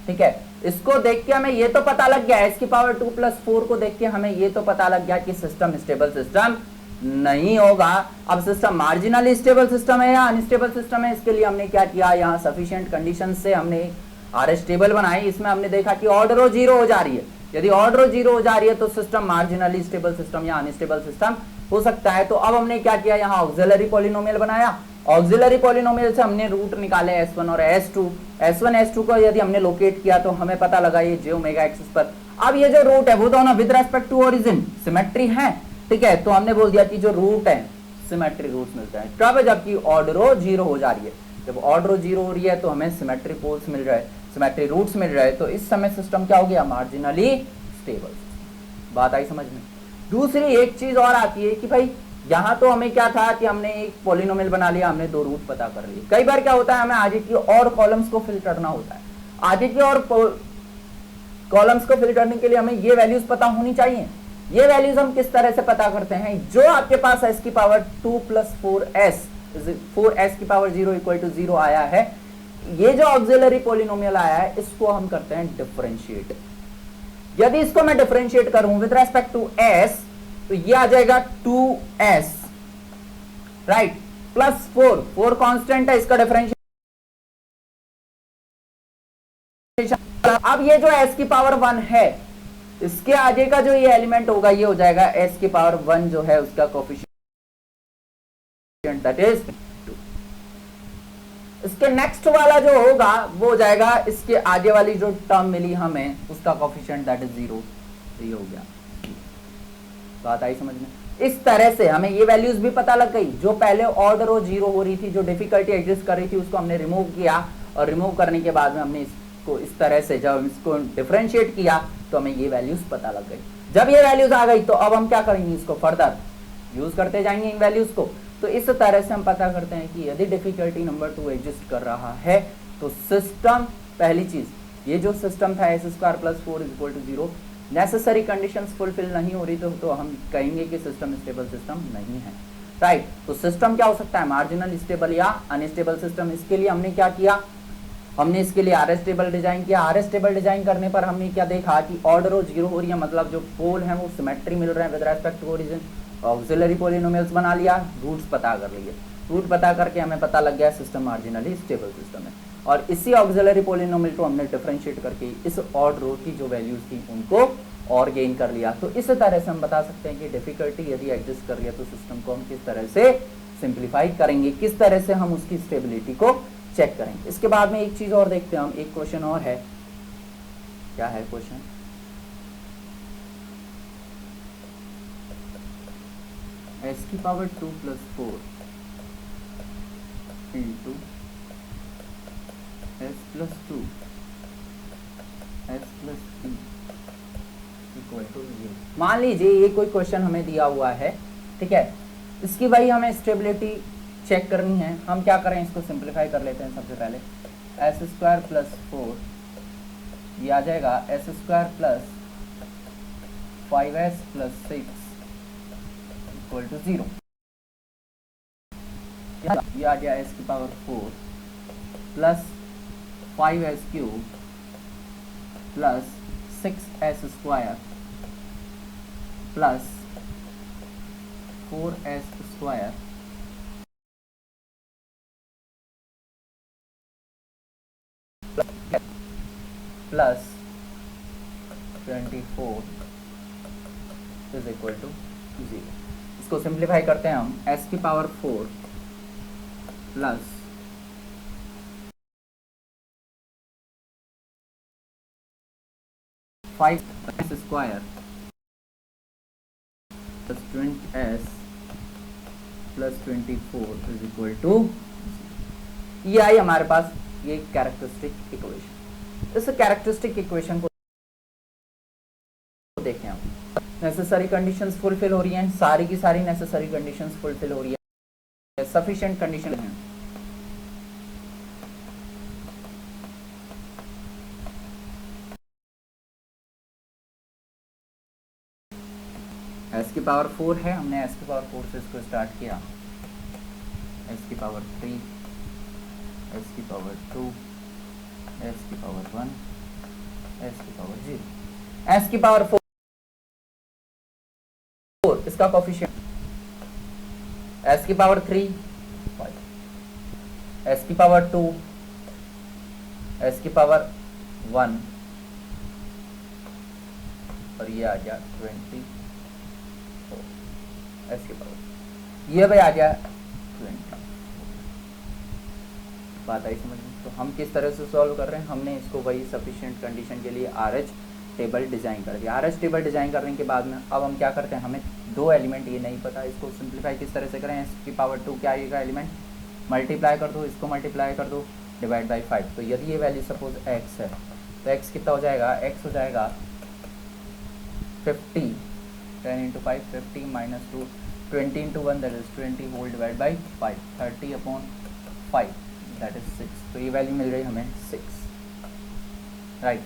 ठीक है। इसको देख के हमें ये तो पता लग गया, s की पावर 2 + 4 को देख के हमें ये तो पता लग गया कि सिस्टम स्टेबल सिस्टम नहीं होगा। अब सिस्टम मार्जिनली स्टेबल सिस्टम है या अनस्टेबल सिस्टम है, इसके लिए हमने क्या किया, यहाँ सफिशिएंट कंडीशन से हमने आरएस टेबल बनाई। इसमें हमने देखा कि ऑड रो 0 हो जा रही है, यदि ऑड रो 0 हो जा रही है तो सिस्टम मार्जिनली स्टेबल सिस्टम या अनस्टेबल सिस्टम हो सकता है। तो अब हमने क्या किया, यहाँ ऑक्सिलरी पॉलिनोमियल बनाया। ऑक्सिलरी पॉलिनोमियल से हमने रूट निकाले S1 और S2। S1 S2 को यदि हमने लोकेट किया तो हमें पता लगा ये जे ओमेगा एक्सिस पर। अब ये जो रूट है वो दोनों with respect to origin symmetry है, ठीक है। तो हमने बोल दिया कि जो रूट है सिमेट्री रूट्स मिलते हैं तब जबकि ऑड रो 0 हो जा रही है। जब ऑड रो 0 हो रही है तो हमें सिमेट्री पोल्स मिल रहे हैं, सिमेट्री रूट्स मिल रहे हैं। तो इस समय सिस्टम क्या हो गया, मार्जिनली स्टेबल। बात आई समझ में? दूसरी एक चीज और आती है कि भाई यहाँ तो हमें क्या था कि हमने एक पॉलिनोमियल बना लिया, हमने दो रूट पता कर लिए। कई बार क्या होता है, हमें आगे की और कॉलम्स को फिल करना होता है। आगे की और कॉलम्स को फिल करने के लिए हमें ये वैल्यूज पता होनी चाहिए। ये वैल्यूज हम किस तरह से पता करते हैं, जो आपके पास s की पावर 2 + 4s 4s की पावर 0 = 0 आया है, ये जो ऑक्सिलरी पॉलिनोमियल आया है इसको हम करते हैं डिफरेंशिएट। यदि इसको मैं डिफरेंशिएट करूं विद रेस्पेक्ट टू s तो ये आ जाएगा 2s, राइट, प्लस 4 कांस्टेंट है, इसका डिफरेंशिएशन। अब ये जो s की पावर 1 है, इसके आगे का जो ये एलिमेंट होगा ये हो जाएगा s की पावर 1 जो है उसका कोफिशिएंट, दैट इज 2। इसके नेक्स्ट वाला जो होगा वो हो जाएगा इसके आगे वाली जो टर्म मिली हमें उसका कोफिशिएंट, दैट इज 0। ये हो गया। बात आई समझ में? इस तरह से हमें ये वैल्यूज भी पता लग गई। जो पहले ऑड रो 0 हो रही थी, जो डिफिकल्टी एग्जिस्ट कर रही थी, उसको हमने रिमूव किया और रिमूव करने के बाद में हमने इसको इस तरह से जब इसको डिफरेंशिएट किया तो हमें ये वैल्यूज पता लग गई। जब ये वैल्यूज आ गई तो अब हम क्या करेंगे, इसको फर्दर यूज करते जाएंगे इन वैल्यूज को। तो इस तरह से हम पता करते हैं कि यदि डिफिकल्टी नंबर 2 एग्जिस्ट कर रहा है तो सिस्टम, पहली चीज ये जो सिस्टम था s² + 4 = 0, नेसेसरी कंडीशंस फुलफिल नहीं हो रही तो हम कहेंगे कि सिस्टम स्टेबल सिस्टम नहीं है, राइट। तो सिस्टम क्या हो सकता है, मार्जिनल स्टेबल या अनस्टेबल सिस्टम। इसके लिए हमने क्या किया, हमने इसके लिए आरएस टेबल डिजाइन किया। आरएस टेबल डिजाइन करने पर हमने क्या देखा कि ऑड रो 0 हो रही है, मतलब जो पोल है वो सिमेट्री मिल रहे हैं with respect to origin. Auxiliary polynomials बना लिया, रूट्स पता कर लिए। रूट पता करके हमें पता लग गया सिस्टम मार्जिनली स्टेबल सिस्टम है। और इसी ऑक्सिलरी पॉलिनोमियल को हमने डिफरेंशिएट करके इस ऑड रो की जो वैल्यूज थी उनको और गेन कर लिया। तो इस तरह से हम बता सकते हैं कि डिफिकल्टी यदि एग्जिस्ट कर रही है तो सिस्टम को हम किस तरह से सिंप्लीफाई करेंगे, किस तरह से हम उसकी स्टेबिलिटी को चेक करेंगे। इसके बाद में एक चीज और देखते हैं हम, एक क्वेश्चन और है। क्या है क्वेश्चन, s की power 2 + 4 into s + 2 s + 3 equal to 0। मान लीजिए ये कोई क्वेश्चन हमें दिया हुआ है, ठीक है। इसकी भाई हमें स्टेबिलिटी चेक करनी है। हम क्या करें, इसको सिंप्लीफाई कर लेते हैं। सबसे पहले s² + 4 ये आ जाएगा s² + 5s + 6 इक्वल टू 0। ये आ गया s की power 4 + 5s³ + 6s² + 4s² plus 24 is equal to 0। इसको सिंप्लीफाई करते हैं हम, s की power 4 plus 5 square plus 20s plus 24 is equal to, ये आई हमारे पास ये कैरेक्टरिस्टिक इक्वेशन। इस कैरेक्टरिस्टिक इक्वेशन को देखें हम, नेसेसरी कंडीशंस फुलफिल हो रही हैं, सारी की सारी नेसेसरी कंडीशंस फुलफिल हो रही है, सफिशिएंट कंडीशन है। s की पावर 4 है, हमने s की पावर 4 से इसको स्टार्ट किया, s की पावर 3, s की पावर 2, s की पावर 1, s की पावर 0, s की पावर 4 इसका कोफिशिएंट, s की पावर 3 5, s की पावर 2, s की पावर 1 और ये आ गया 20, s की पावर, ये भाई आ गया 20। बात आई समझ में? तो हम किस तरह से सॉल्व कर रहे हैं, हमने इसको वही सफिशिएंट कंडीशन के लिए RH टेबल डिजाइन कर दिया। RH टेबल डिजाइन करने के बाद में अब हम क्या करते हैं, हमें दो एलिमेंट ये नहीं पता, इसको सिंप्लीफाई किस तरह से करें। s की पावर 2 क्या आएगा एलिमेंट, मल्टीप्लाई कर दो, इसको मल्टीप्लाई कर दो, डिवाइड बाई 5। तो यदि ये वैल्यू सपोज x है तो x कितना हो जाएगा, x हो जाएगा 50, 10 into 5 50 minus 2 20 into 1 that is 20 whole divide by 5 30 upon 5 that is 6। तो ये वैल्यू मिल रही है हमें 6, राइट।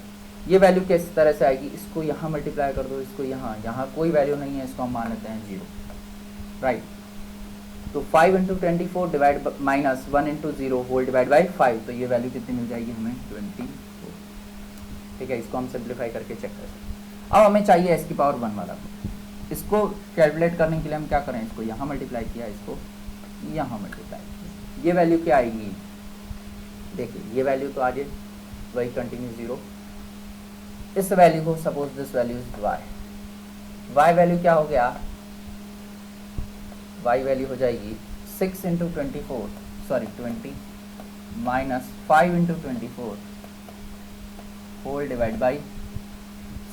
ये वैल्यू किस तरह से आएगी, इसको यहाँ मल्टीप्लाई कर दो, इसको यहाँ, यहाँ कोई वैल्यू नहीं है, इसको हम मान लेते हैं 0, राइट। तो 5 into 24 divide minus 1 into 0 whole divide by 5, तो ये वैल्यू कितनी मिल जाएगी हमें 24, ठीक है। इसको हम सिंप्लीफाई करके चेक करें। अब हमें चाहिए s की पावर 1 वाला, इसको कैलकुलेट करने के लिए हम क्या करें, इसको यहाँ मल्टीप्लाई किया, इसको यहाँ मल्टीप्लाई किया, ये वैल्यू क्या आएगी, देखिए ये वैल्यू तो आ जाए वही कंटिन्यू 0। इस वैल्यू को suppose this value is y value क्या हो गया, y वैल्यू हो जाएगी 6 into 24 sorry 20 minus 5 into 24 whole divide by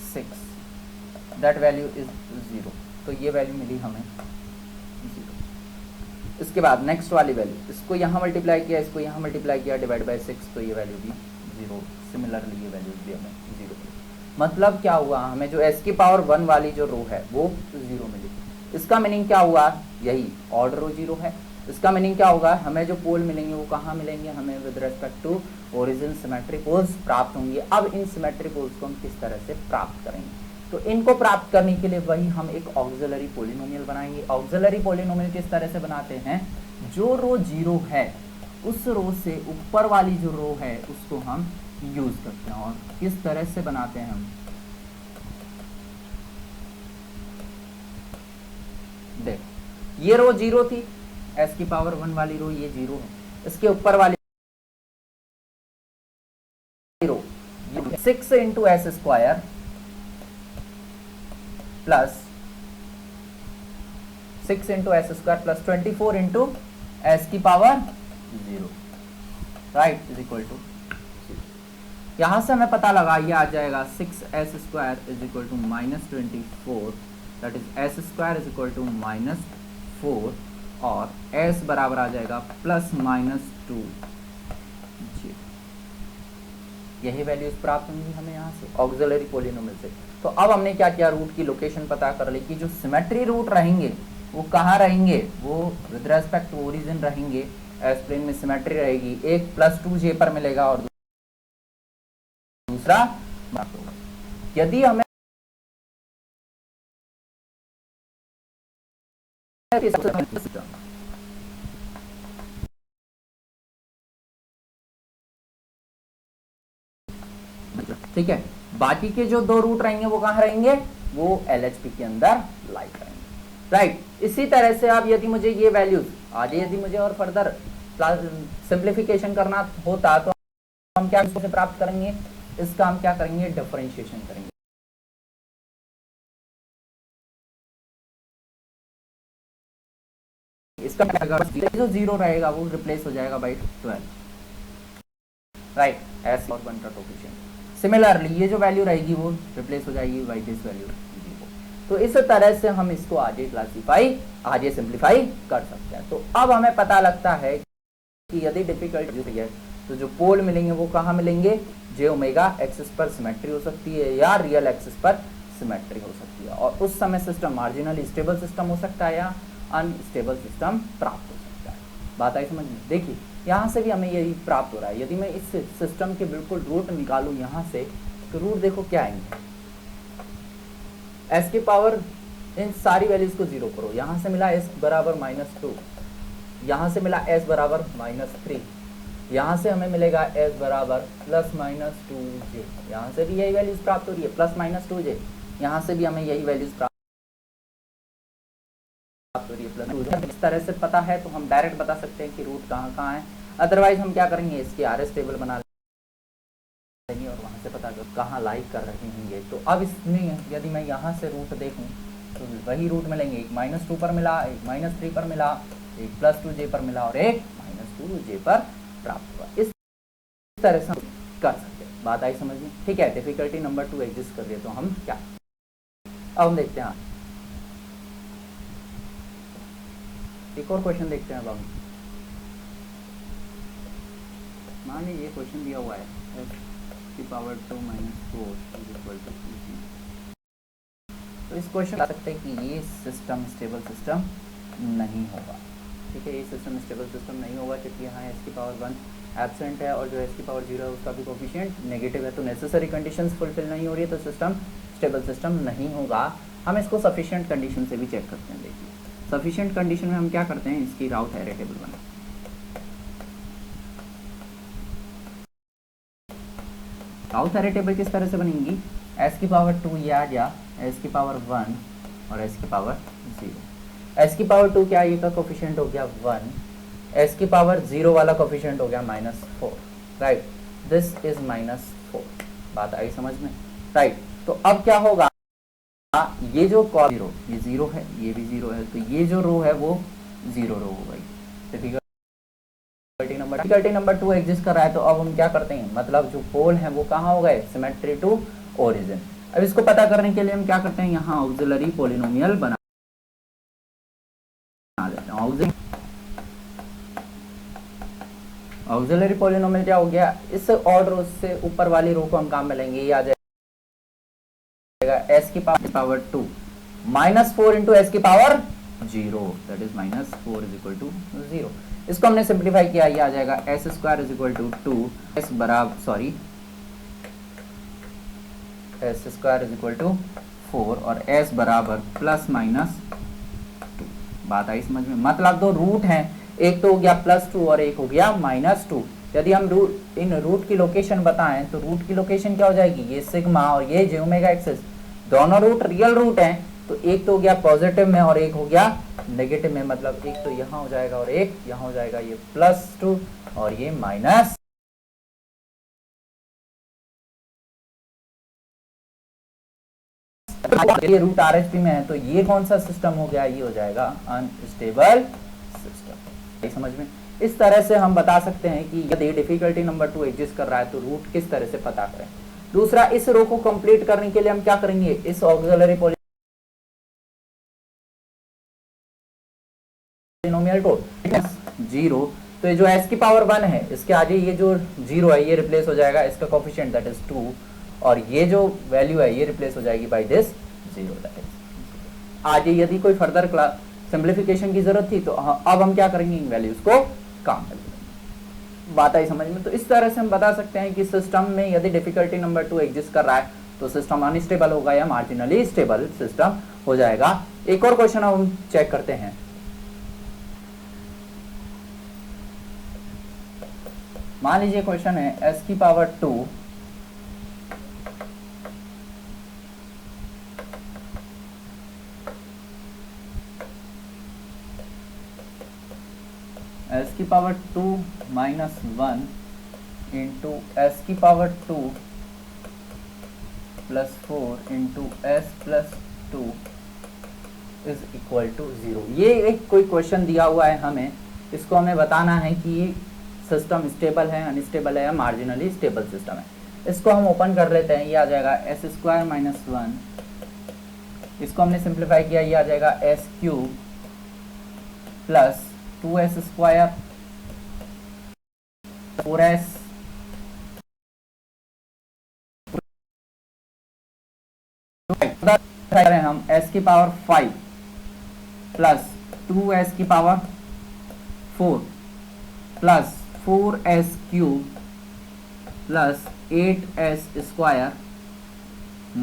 6, that value is 0। तो ये वैल्यू मिली हमें 0। इसके बाद नेक्स्ट वाली वैल्यू, इसको यहाँ मल्टीप्लाई किया, इसको यहाँ मल्टीप्लाई किया, डिवाइड बाई 6, तो ये वैल्यू भी 0। सिमिलरली ये वैल्यू भी हमें 0 मिली। मतलब क्या हुआ, हमें जो s की पावर 1 वाली जो रो है वो 0 मिली। इसका मीनिंग क्या हुआ, यही ऑड रो 0 है। इसका मीनिंग क्या होगा, हमें जो पोल मिलेंगे वो कहाँ मिलेंगे, हमें with respect to origin symmetry poles प्राप्त होंगे। अब इन सिमेट्री पोल्स को हम किस तरह से प्राप्त करेंगे, तो इनको प्राप्त करने के लिए वही हम एक ऑक्सिलरी पॉलिनोमियल बनाएंगे। ऑक्सिलरी पॉलिनोमियल किस तरह से बनाते हैं, जो रो 0 है उस रो से ऊपर वाली जो रो है उसको हम यूज करते हैं। और किस तरह से बनाते हैं हम, देख ये रो 0 थी, s की पावर 1 वाली रो ये 0 है, इसके ऊपर वाली row 6 into S square plus 6 into S square plus 24 into S की power 0, right, is equal to 0। यहां से हमें पता लगा, ये आ जाएगा 6s square is equal to minus 24, that is S square is equal to minus 4 और s बराबर आ जाएगा प्लस माइनस 2। यही वैल्यूज प्राप्त होंगी हमें यहाँ से ऑक्सिलरी पॉलिनोमियल से। तो अब हमने क्या किया, रूट की लोकेशन पता कर ली कि जो सिमेट्री रूट रहेंगे वो कहाँ रहेंगे, वो विद रेस्पेक्ट टू ओरिजिन रहेंगे, एस प्लेन में सिमेट्री रहेगी। एक प्लस 2j पर मिलेगा और दूसरा, यदि हमें ठीक है, बाकी के जो दो रूट रहेंगे वो कहाँ रहेंगे, वो LHP के अंदर लाई करेंगे, राइट। इसी तरह से आप यदि मुझे ये वैल्यूज आगे यदि मुझे और फर्दर सिंप्लीफिकेशन करना होता तो हम हम क्या इससे प्राप्त करेंगे, इसका हम क्या करेंगे, डिफरेंशिएशन करेंगे। इसका जो 0 रहेगा वो रिप्लेस हो जाएगा बाई 12, राइट, एस और 1 का कोफिशिएंट। सिमिलरली ये जो वैल्यू रहेगी वो रिप्लेस हो जाएगी बाई दिस वैल्यू 0। तो इस तरह से हम इसको आगे क्लासीफाई, आगे सिंप्लीफाई कर सकते हैं। तो अब हमें पता लगता है कि यदि डिफिकल्टी है तो जो पोल मिलेंगे वो कहाँ मिलेंगे, जे ओमेगा एक्सिस पर सिमेट्री हो सकती है या रियल एक्सिस पर सिमेट्री हो सकती है, और उस समय सिस्टम मार्जिनली स्टेबल सिस्टम हो सकता है या अनस्टेबल सिस्टम प्राप्त हो सकता है। बात आई समझ में? देखिए यहाँ से भी हमें यही प्राप्त हो रहा है। यदि मैं इस सिस्टम के बिल्कुल रूट निकालूं यहाँ से, तो रूट देखो क्या आएंगे, एस की पावर इन सारी वैल्यूज को 0 करो। यहाँ से मिला एस बराबर -2, यहाँ से मिला एस बराबर -3, यहाँ से हमें मिलेगा एस बराबर +-2j, यहाँ से भी यही वैल्यूज प्राप्त हो रही है +-2j, यहाँ से भी हमें यही वैल्यूज प्राप्त हो रही है इस तरह से पता है तो हम डायरेक्ट बता सकते हैं कि रूट कहाँ कहाँ है। अदरवाइज हम क्या करेंगे, इसकी RS टेबल बना लेंगे और वहाँ से पता कर कहाँ लाई कर रहे हैं ये। तो अब इसमें यदि मैं यहाँ से रूट देखूँ तो वही रूट मिलेंगे, एक -2 पर मिला, एक -3 पर मिला, एक +2j पर मिला और एक -2j पर प्राप्त हुआ। इस तरह से हम कर सकते हैं। बात आई समझ में? ठीक है, डिफिकल्टी नंबर 2 एग्जिस्ट कर रही है तो हम क्या, अब हम देखते हैं एक और क्वेश्चन देखते हैं। अब हम मान लीजिए ये क्वेश्चन दिया हुआ है x⁴ - 4 = 2c। तो इस क्वेश्चन बता सकते हैं कि ये सिस्टम स्टेबल सिस्टम नहीं होगा। ठीक है, ये सिस्टम स्टेबल सिस्टम नहीं होगा क्योंकि यहाँ s⁴ एब्सेंट है और जो s⁴ है उसका भी कोफिशिएंट नेगेटिव है। तो नेसेसरी कंडीशंस फुलफिल नहीं हो रही है तो सिस्टम स्टेबल सिस्टम नहीं होगा। हम इसको सफिशिएंट कंडीशन से भी चेक करते हैं। देखिए सफिशिएंट कंडीशन में हम क्या करते हैं, इसकी राउथ एरे टेबल बनाते हैं। राउथ एरे टेबल किस तरह से बनेंगी, s⁴ ये आ गया, s⁴ 1 और s⁴ 0। s⁴ क्या ये का कोफिशिएंट हो गया 1, s⁴ 0 वाला कोफिशिएंट हो गया -4, राइट, दिस इज -4। बात आई समझ में? राइट, तो अब क्या होगा, ये जो कॉलम 0 ये 0 है, ये भी 0 है, तो ये जो रो है वो 0 रो हो गई। डिफिकल्टी नंबर 2 एग्जिस्ट कर रहा है तो अब हम क्या करते हैं, मतलब जो पोल है वो कहाँ हो गए, सिमेट्री टू ओरिजिन। अब इसको पता करने के लिए हम क्या करते हैं, यहाँ ऑक्सिलरी पॉलिनोमियल बना देते हैं। ऑक्सिलरी पॉलिनोमियल क्या हो गया, इस ऑर्डर से ऊपर वाली रो को हम काम में लेंगे, ये आ जाएगा s⁴ -2 -4 into s⁴ 0, that is -4 = 0। इसको हमने सिंप्लीफाई किया, ये आ जाएगा s² = 2, s बराबर सॉरी s² = 4 और s बराबर +-2। बात आई समझ में? मतलब दो रूट हैं, एक तो हो गया +2 और एक हो गया -2। यदि हम इन रूट की लोकेशन बताएं तो रूट की लोकेशन क्या हो जाएगी, ये सिग्मा और ये j ओमेगा एक्सिस, दोनों रूट रियल रूट हैं। तो एक तो हो गया पॉजिटिव में और एक हो गया नेगेटिव में, मतलब एक तो यहाँ हो जाएगा और एक यहाँ हो जाएगा, ये +2 और ये माइनस। ये रूट RHP में है तो ये कौन सा सिस्टम हो गया, ये हो जाएगा अनस्टेबल सिस्टम। समझ में? इस तरह से हम बता सकते हैं कि यदि डिफिकल्टी नंबर 2 एग्जिस्ट कर रहा है तो रूट किस तरह से पता करें। दूसरा, इस रो को कंप्लीट करने के लिए हम क्या करेंगे, इस ऑक्सिलरी पॉलिनोमियल को 0, तो ये जो s⁴ 1 है इसके आगे ये जो 0 है ये रिप्लेस हो जाएगा, इसका कोफिशिएंट दैट इज 2, और ये जो वैल्यू है ये रिप्लेस हो जाएगी बाय दिस 0, दैट इज। आगे यदि कोई फर्दर क्लास सिंप्लीफिकेशन की जरूरत थी तो अब हम क्या करेंगे, इन वैल्यूज को काम करेंगे। बात आई समझ में? तो इस तरह से हम बता सकते हैं कि सिस्टम में यदि डिफिकल्टी नंबर 2 एग्जिस्ट कर रहा है तो सिस्टम अनस्टेबल होगा या मार्जिनली स्टेबल सिस्टम हो जाएगा। एक और क्वेश्चन हम चेक करते हैं। मान लीजिए क्वेश्चन है s⁴ 2 -1 इंटू एस की power 2 plus 4 into S plus 2 is equal to 0। ये एक कोई क्वेश्चन दिया हुआ है हमें, इसको हमें बताना है कि ये सिस्टम स्टेबल है, अनस्टेबल है या मार्जिनली स्टेबल सिस्टम है। इसको हम ओपन कर लेते हैं, ये आ जाएगा एस स्क्वायर माइनस 1, इसको हमने सिंप्लीफाई किया, ये आ जाएगा S cube plus 2s square 4s करें हम s की पावर 5 प्लस 2s की power 4 plus 4s cube plus 8s square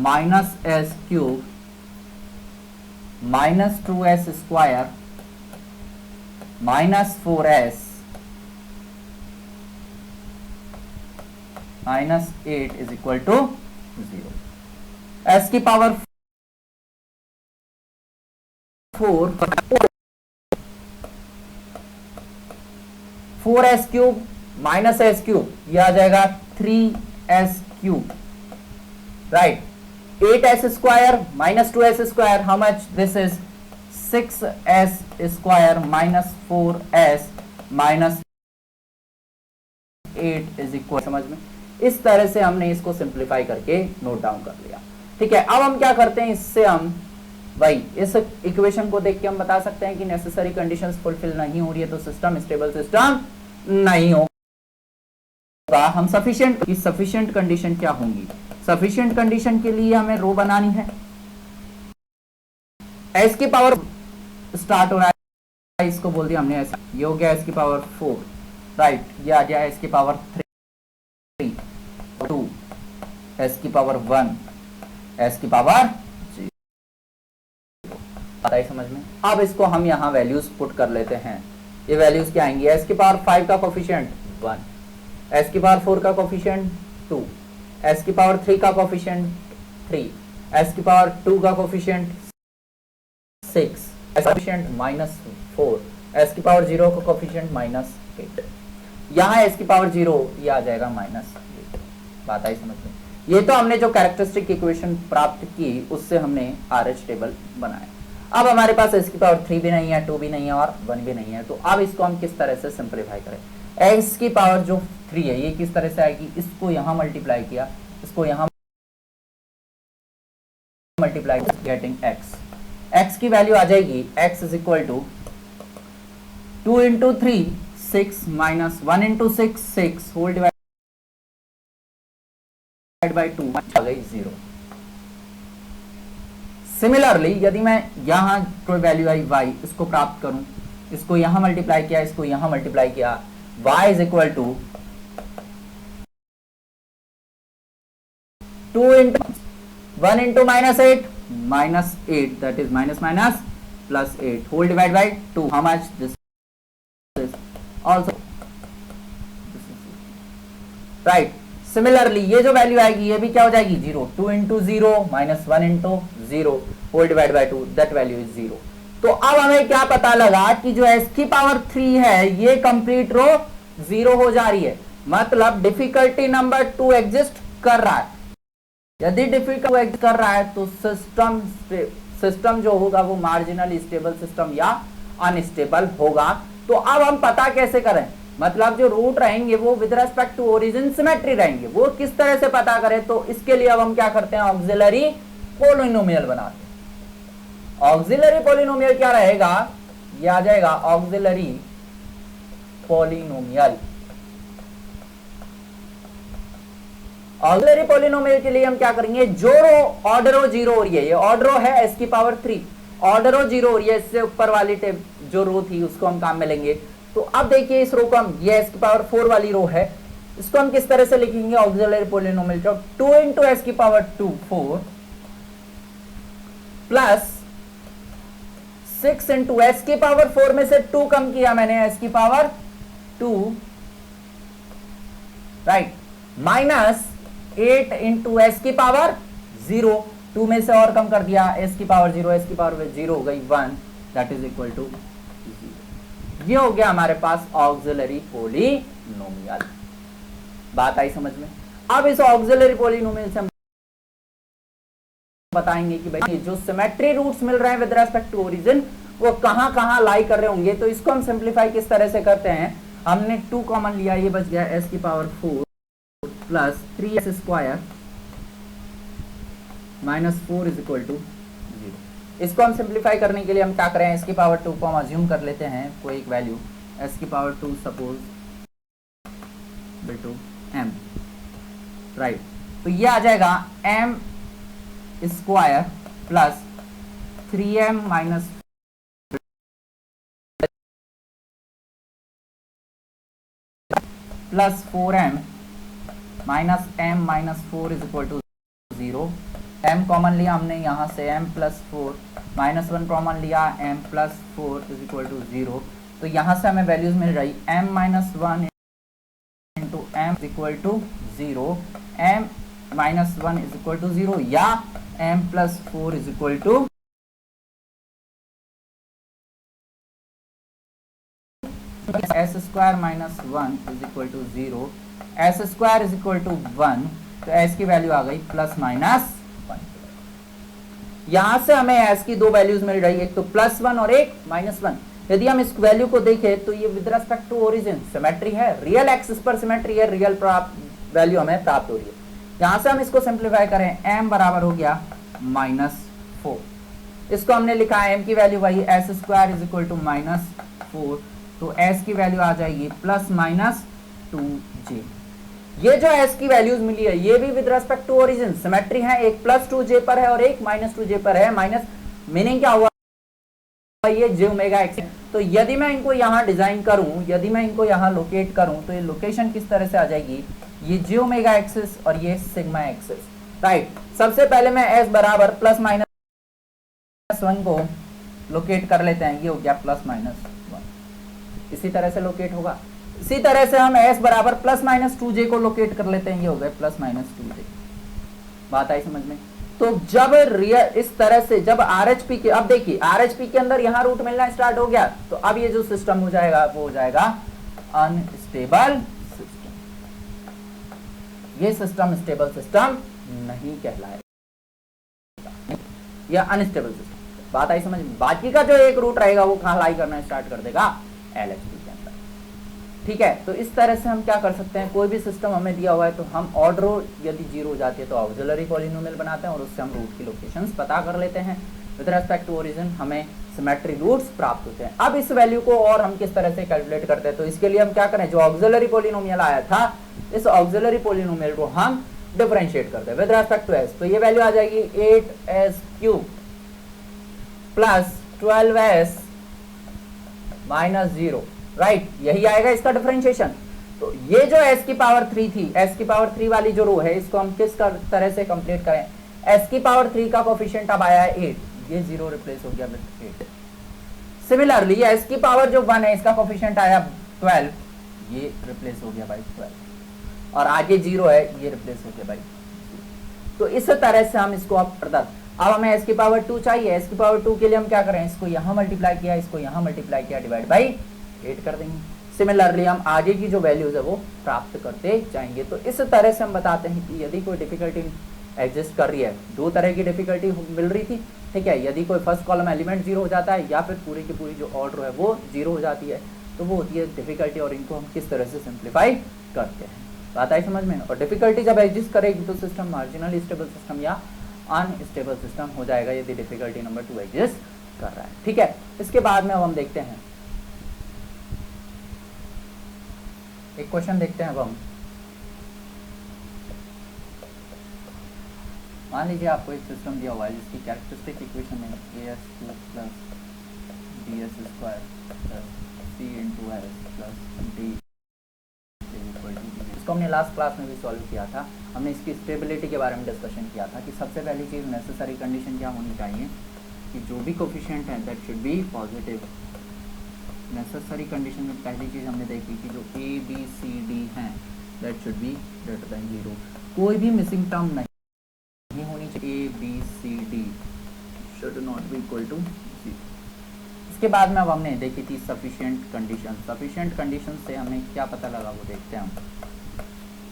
minus s cube minus 2s square minus 4s minus 8 is equal to 0। s की power 4s cube minus s cube, यह आ जाएगा 3s cube, right. 8s square minus 2s square, how much this is 6s square minus 4s minus 8 is equal, समझ में। इस तरह से हमने इसको सिंप्लीफाई करके नोट डाउन कर लिया, ठीक है। अब हम क्या करते हैं, इससे हम भाई इस इक्वेशन को देख के हम बता सकते हैं कि नेसेसरी कंडीशंस फुलफिल नहीं हो रही है तो सिस्टम स्टेबल सिस्टम नहीं होगा। हम सफिशिएंट कंडीशन क्या होंगी, सफिशिएंट कंडीशन के लिए हमें रो बनानी है, एस की पावर स्टार्ट हो रहा है, इसको बोल दिया हमने ऐसा, ये हो गया एस की पावर 4, राइट। ये आ गया एस की पावर 3 2 एस की पावर 1 एस की पावर 0, आता है समझ में। अब इसको हम यहाँ वैल्यूज पुट कर लेते हैं, ये वैल्यूज क्या आएंगी, एस की पावर 5 का कोफिशिएंट 1, एस की पावर 4 का कोफिशिएंट 2, एस की पावर 3 का कोफिशिएंट 3, एस की पावर 2 का कोफिशिएंट 6, कोफिशिएंट माइनस 4, एस की पावर 0 का कोफिशिएंट माइनस 8, यहाँ एस की पावर 0 ये आ जाएगा माइनस 8, बात आई समझ में। ये तो हमने जो कैरेक्टरिस्टिक इक्वेशन प्राप्त की उससे हमने RH टेबल बनाया। अब हमारे पास एस की पावर 3 भी नहीं है, 2 भी नहीं है और 1 भी नहीं है, तो अब इसको हम किस तरह से सिंप्लीफाई करें। एस की पावर जो 3 है ये किस तरह से आएगी, इसको यहाँ मल्टीप्लाई किया, इसको यहाँ मल्टीप्लाई गेटिंग x की वैल्यू आ जाएगी, x is equal to 2 into 3 6 minus 1 into 6 6 whole divide by 2 आ गई 0। सिमिलरली यदि मैं यहां कोई वैल्यू आई y, इसको प्राप्त करूं, इसको यहां मल्टीप्लाई किया, इसको यहां मल्टीप्लाई किया, y is equal to 2 into 1 into minus 8 minus 8 that is minus minus plus 8 whole divide by 2, how much this is also right. Similarly ये जो वैल्यू आएगी ये भी क्या हो जाएगी 0, 2 into 0 minus 1 into 0 whole divide by 2 that value is 0। तो अब हमें क्या पता लगा कि जो s की पावर 3 है ये कंप्लीट रो 0 हो जा रही है, मतलब डिफिकल्टी नंबर 2 एग्जिस्ट कर रहा है। यदि डिफिकल्टी एग्जिस्ट कर रहा है तो सिस्टम जो होगा वो मार्जिनली स्टेबल सिस्टम या अनस्टेबल होगा। तो अब हम पता कैसे करें, मतलब जो रूट रहेंगे वो with respect to origin symmetry रहेंगे, वो किस तरह से पता करें। तो इसके लिए अब हम क्या करते हैं, ऑक्सिलरी पॉलिनोमियल बनाते हैं। ऑक्सिलरी पॉलिनोमियल क्या रहेगा, ये आ जाएगा ऑक्सिलरी पॉलिनोमियल। ऑक्सिलरी पॉलिनोमियल के लिए हम क्या करेंगे, जो रो ऑर्डर रो 0 हो रही है, ये ऑर्डर रो है s की पावर 3, ऑर्डर रो 0 हो रही है, इससे ऊपर वाली जो रो थी उसको हम काम में लेंगे। तो अब देखिए इस रो को हम, ये s की पावर 4 वाली रो है, इसको हम किस तरह से लिखेंगे, ऑक्सिलरी पॉलिनोमियल को 2 इंटू एस की पावर 2 4 प्लस 6 इंटू एस की पावर 4 में से 2 कम किया मैंने, एस की power 2 right, minus 8 into S की पावर 0, 2 में से और कम कर दिया, एस की पावर 0, एस की पावर 0 हो गई 1 दैट इज इक्वल टू 0। ये हो गया हमारे पास ऑक्सिलरी पॉलिनोमियल। बात आई समझ में। अब इस ऑक्सिलरी पॉलिनोमियल से हम बताएंगे कि भाई जो सिमेट्री रूट्स मिल रहे हैं विद रेस्पेक्ट टू ओरिजिन वो कहां कहां लाई कर रहे होंगे। तो इसको हम सिंप्लीफाई किस तरह से करते हैं, हमने 2 कॉमन लिया, ये बच गया s की power 4 plus 3s square minus 4 is equal to 0। इसको हम सिंप्लीफाई करने के लिए हम क्या करें, s की पावर 2 को हम अज्यूम कर लेते हैं कोई एक वैल्यू, s की power 2 suppose to m, right. तो ये आ जाएगा m square plus 3m minus plus 4m minus m minus 4 is equal to 0। m common लिया हमने यहाँ से, m प्लस 4 माइनस 1 कॉमन लिया, m plus 4 is equal to 0। तो यहाँ से हमें वैल्यूज मिल रही m minus 1 into m is equal to 0, m minus 1 is equal to 0 या m plus 4 is equal to s square minus 1 is equal to 0, s square is equal to 1। तो s की value आ गई plus minus 1। यहां से हमें s की दो वैल्यूज मिल रही है, एक तो प्लस 1 और एक माइनस 1। यदि हम इस वैल्यू को देखें तो ये with respect to origin symmetry है, रियल एक्सिस पर सिमेट्री है, रियल वैल्यू हमें प्राप्त हो रही है। यहां से हम इसको सिंप्लीफाई करें, m बराबर हो गया माइनस 4। इसको हमने लिखा है m की वैल्यू वही s square is equal to minus 4, तो s की वैल्यू आ जाएगी प्लस माइनस 2j। ये जो s की वैल्यूज मिली है ये भी with respect to origin symmetry है, एक प्लस 2j पर है और एक माइनस 2j पर है। माइनस मीनिंग क्या हुआ, ये j ओमेगा x। तो यदि मैं इनको यहाँ डिजाइन करूं, यदि मैं इनको यहाँ लोकेट करूं तो ये लोकेशन किस तरह से आ जाएगी, ये j ओमेगा एक्सिस और ये सिग्मा एक्सिस, राइट। सबसे पहले मैं s बराबर प्लस माइनस 1 को लोकेट कर लेते हैं, ये हो गया प्लस माइनस 1, इसी तरह से लोकेट होगा। इसी तरह से हम s बराबर प्लस माइनस 2j को लोकेट कर लेते हैं, ये हो गए प्लस माइनस 2j। बात आई समझ में। तो जब रियल इस तरह से जब RHP के, अब देखिए RHP के अंदर यहाँ रूट मिलना स्टार्ट हो गया, तो अब ये जो सिस्टम हो जाएगा वो हो जाएगा अनस्टेबल सिस्टम। ये सिस्टम स्टेबल सिस्टम नहीं कहलाएगा, या अनस्टेबल सिस्टम। बात आई समझ में। बाकी का जो एक रूट रहेगा वो कहाँ लाई करना स्टार्ट कर देगा, LHP के अंदर, ठीक है। तो इस तरह से हम क्या कर सकते हैं, कोई भी सिस्टम हमें दिया हुआ है तो हम ऑड रो यदि 0 हो जाती है तो ऑक्सिलरी पॉलिनोमियल बनाते हैं और उससे हम रूट की लोकेशंस पता कर लेते हैं। विद रेस्पेक्ट टू ओरिजिन हमें सिमेट्री रूट्स प्राप्त होते हैं। अब इस वैल्यू को और हम किस तरह से कैलकुलेट करते हैं, तो इसके लिए हम क्या करें, जो ऑक्सिलरी पॉलिनोमियल आया था इस ऑक्सिलरी पॉलिनोमियल को हम डिफरेंशिएट करते हैं विद रेस्पेक्ट टू s। तो ये वैल्यू आ जाएगी 8s cube plus 12s minus 0, right. यही आएगा इसका डिफरेंशिएशन। तो ये जो s की पावर 3 थी, s की पावर 3 वाली जो रो है इसको हम किस तरह से कंप्लीट करें, s की पावर 3 का कोफिशिएंट अब आया है 8, ये 0 रिप्लेस हो गया विद 8। सिमिलरली s की पावर जो 1 है इसका कोफिशिएंट आया 12, ये रिप्लेस हो गया बाय 12, और आगे 0 है ये रिप्लेस हो गया बाय। तो इस तरह से हम इसको अब हमें s की पावर 2 चाहिए। s की पावर 2 के लिए हम क्या करें, इसको यहाँ मल्टीप्लाई किया, इसको यहाँ मल्टीप्लाई किया, डिवाइड बाई 8 कर देंगे। सिमिलरली हम आगे की जो वैल्यूज है वो प्राप्त करते जाएंगे। तो इस तरह से हम बताते हैं कि यदि कोई डिफिकल्टी एग्जिस्ट कर रही है, दो तरह की डिफिकल्टी मिल रही थी, ठीक है। यदि कोई फर्स्ट कॉलम एलिमेंट 0 हो जाता है या फिर पूरी की पूरी जो ऑर्डर है वो 0 हो जाती है, तो वो होती है डिफिकल्टी, और इनको हम किस तरह से सिंप्लीफाई करते हैं। बात आई समझ में। और डिफिकल्टी जब एग्जिस्ट करेगी तो सिस्टम मार्जिनली स्टेबल सिस्टम या अनस्टेबल सिस्टम हो जाएगा यदि डिफिकल्टी नंबर 2 एग्जिस्ट कर रहा है, ठीक है। इसके बाद में अब हम देखते हैं एक क्वेश्चन देखते हैं। अब हम मान लीजिए आपको एक सिस्टम दिया हुआ है जिसकी कैरेक्टरिस्टिक इक्वेशन है as2 plus bs square plus c into s plus d। इसको हमने लास्ट क्लास में भी सॉल्व किया था। हमने इसकी स्टेबिलिटी के बारे में डिस्कशन किया था कि सबसे पहली चीज़ नेसेसरी कंडीशन क्या होनी चाहिए कि जो भी कोफिशिएंट है that should be positive. Necessary condition में पहली चीज़ हमने देखी कि जो a b c d हैं that should be greater then 0। कोई भी मिसिंग टर्म नहीं होनी चाहिए, a b c d should not be equal to 0। इसके बाद में अब हमने देखी थी सफिशिएंट कंडीशन। सफिशिएंट कंडीशन से हमें क्या पता लगा वो देखते हैं हम।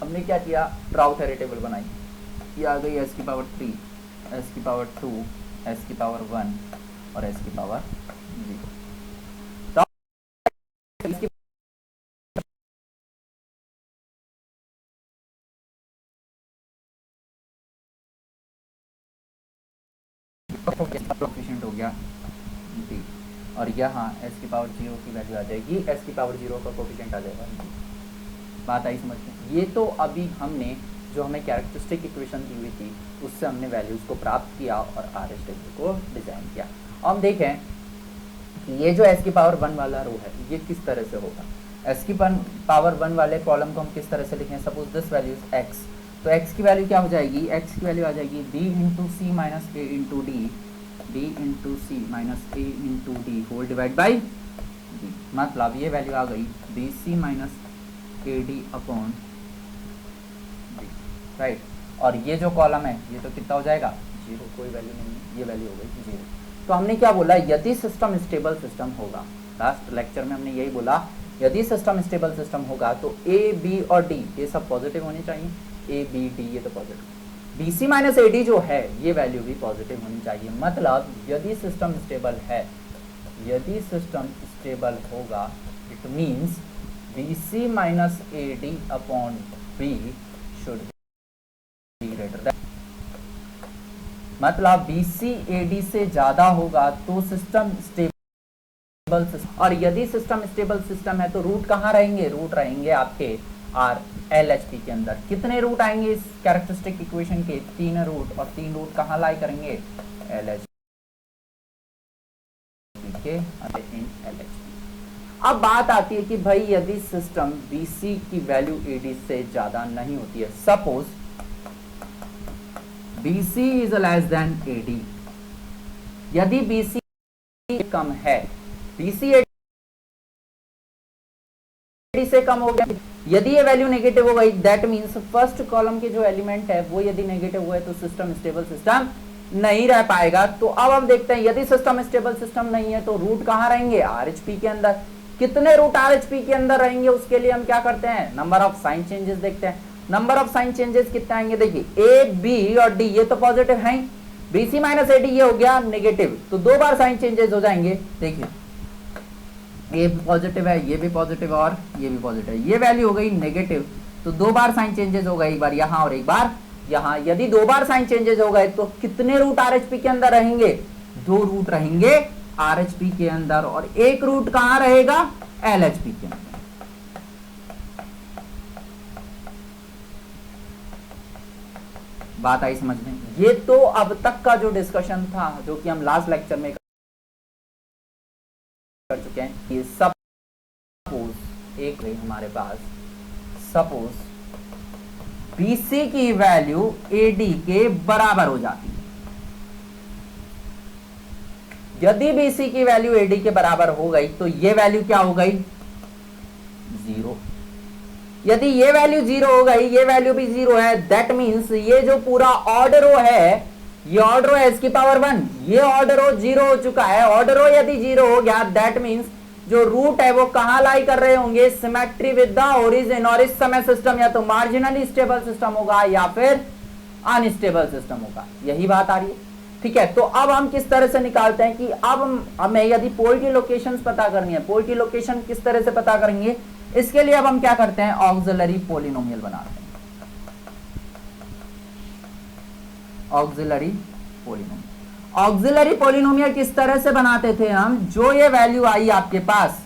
हमने क्या किया, राउट एरे टेबल बनाई, ये आ गई s की पावर 3, s की पावर 2, s की पावर 1 और s की पावर 0। कोफिशिएंट हो गया d, और यहाँ s की पावर 0 की वैल्यू आ जाएगी, s की पावर 0 का कोफिशिएंट आ जाएगा d। बात आई समझ में? ये तो अभी हमने जो हमें कैरेक्टरिस्टिक इक्वेशन दी हुई थी उससे हमने वैल्यूज़ को प्राप्त किया और आर एस टेबल को डिज़ाइन किया। अब देखें कि ये जो s की पावर 1 वाला रो है ये किस तरह से होगा। s की पावर 1 वाले कॉलम को हम किस तरह से लिखें, suppose this value is x, तो x की वैल्यू क्या हो जाएगी, x की वैल्यू आ जाएगी b into C minus A into D, b into C minus A into D whole divide by d, मतलब ये वैल्यू आ गई B C minus A D upon D, right. और ये जो कॉलम है ये तो कितना हो जाएगा, 0, कोई वैल्यू नहीं है, ये वैल्यू हो गई 0। तो हमने क्या बोला, यदि सिस्टम स्टेबल सिस्टम होगा, लास्ट लेक्चर में हमने यही बोला, यदि सिस्टम स्टेबल सिस्टम होगा तो ए बी और डी ये सब पॉजिटिव होने चाहिए, ए बी डी ये तो positive, B C minus A D जो है ये वैल्यू भी पॉजिटिव होनी चाहिए। मतलब यदि सिस्टम स्टेबल है, यदि सिस्टम स्टेबल होगा it means B C minus A D upon B should be greater than, मतलब बी सी ए डी से ज्यादा होगा तो सिस्टम स्टेबल सिस्टम, और यदि सिस्टम स्टेबल सिस्टम है तो रूट कहाँ रहेंगे, रूट रहेंगे आपके आर एल एच पी के अंदर। कितने रूट आएंगे इस कैरेक्टरिस्टिक इक्वेशन के, 3 रूट, और 3 रूट कहाँ लाई करेंगे, एल एच पी के इन एल एच पी। अब बात आती है कि भाई यदि सिस्टम बी सी की वैल्यू ए डी से ज्यादा नहीं होती है, suppose BC is less than AD, यदि BC कम है, BC AD से कम हो गया, यदि ये वैल्यू नेगेटिव हो गई दैट मींस फर्स्ट कॉलम के जो एलिमेंट है वो यदि नेगेटिव हुआ है तो सिस्टम स्टेबल सिस्टम नहीं रह पाएगा। तो अब हम देखते हैं यदि सिस्टम स्टेबल सिस्टम नहीं है तो रूट कहाँ रहेंगे, RHP के अंदर। कितने रूट RHP के अंदर रहेंगे उसके लिए हम क्या करते हैं, नंबर ऑफ साइन चेंजेस देखते हैं। नंबर ऑफ साइन चेंजेस कितने आएंगे, देखिए ए बी और डी ये तो पॉजिटिव हैं, B C minus A D ये हो गया नेगेटिव, तो 2 बार साइन चेंजेस हो जाएंगे। देखिए ये पॉजिटिव है, ये भी पॉजिटिव है और ये भी पॉजिटिव है, ये वैल्यू हो गई नेगेटिव, तो 2 बार साइन चेंजेस हो गए, एक बार यहाँ और एक बार यहाँ। यदि 2 बार साइन चेंजेस हो गए तो कितने रूट RHP के अंदर रहेंगे, 2 रूट रहेंगे RHP के अंदर, और 1 रूट कहाँ रहेगा, LHP के अंदर। बात आई समझ में? ये तो अब तक का जो डिस्कशन था जो कि हम लास्ट लेक्चर में कर चुके हैं। ये सपोज एक हमारे पास सपोज BC की वैल्यू AD के बराबर हो जाती है, यदि BC की वैल्यू AD के बराबर हो गई तो ये वैल्यू क्या हो गई, 0। यदि ये वैल्यू 0 हो गई, ये वैल्यू भी 0 है, दैट मींस ये जो पूरा ऑर्डर रो है, ये ऑर्डर रो s की पावर 1, ये ऑर्डर रो 0 हो चुका है। ऑर्डर रो यदि 0 हो गया दैट मींस जो रूट है वो कहां लाई कर रहे होंगे, सिमेट्री विद द ओरिजिन, और इस समय सिस्टम या तो मार्जिनली स्टेबल सिस्टम होगा या फिर अनस्टेबल सिस्टम होगा। यही बात आ रही है, ठीक है। तो अब हम किस तरह से निकालते हैं कि अब हमें यदि पोल की लोकेशन पता करनी है, पोल की लोकेशन किस तरह से पता करेंगे, इसके लिए अब हम क्या करते हैं, ऑक्सिलरी पॉलिनोमियल बनाते हैं। ऑक्सिलरी पॉलिनोमियल, ऑक्सिलरी पॉलिनोमियल किस तरह से बनाते थे हम, जो ये वैल्यू आई आपके पास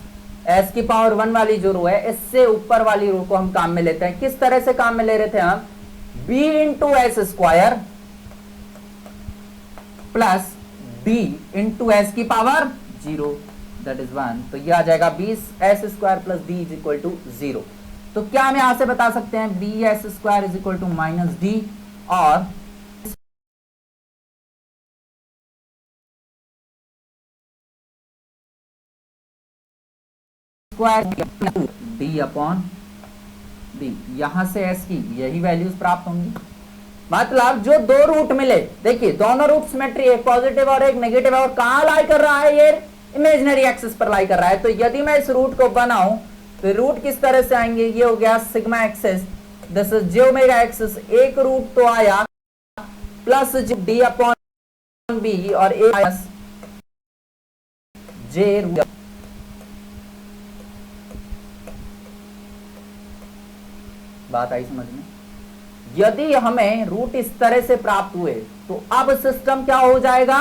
s की पावर 1 वाली जो रो है, इससे ऊपर वाली रो को हम काम में लेते हैं। किस तरह से काम में ले रहे थे हम, b into S square plus b into S की पावर 0 दैट इज 1, तो ये आ जाएगा 20s square plus b is equal to 0। तो क्या हम यहां से बता सकते हैं, bs square is equal to minus d, और स्क्वायर d अपॉन b, यहां से s की यही वैल्यूज प्राप्त होंगी। मतलब जो 2 रूट मिले, देखिए दोनों रूट सिमेट्री, एक पॉजिटिव और एक नेगेटिव है, और कहां लाई कर रहा है, ये इमेजिनरी एक्सिस पर लाई कर रहा है। तो यदि मैं इस रूट को बनाऊं तो रूट किस तरह से आएंगे, ये हो गया sigma axis this is J omega x, एक रूट तो आया प्लस डी अपॉन बी और एक माइनस जे रूट। बात आई समझ में? यदि हमें रूट इस तरह से प्राप्त हुए तो अब सिस्टम क्या हो जाएगा,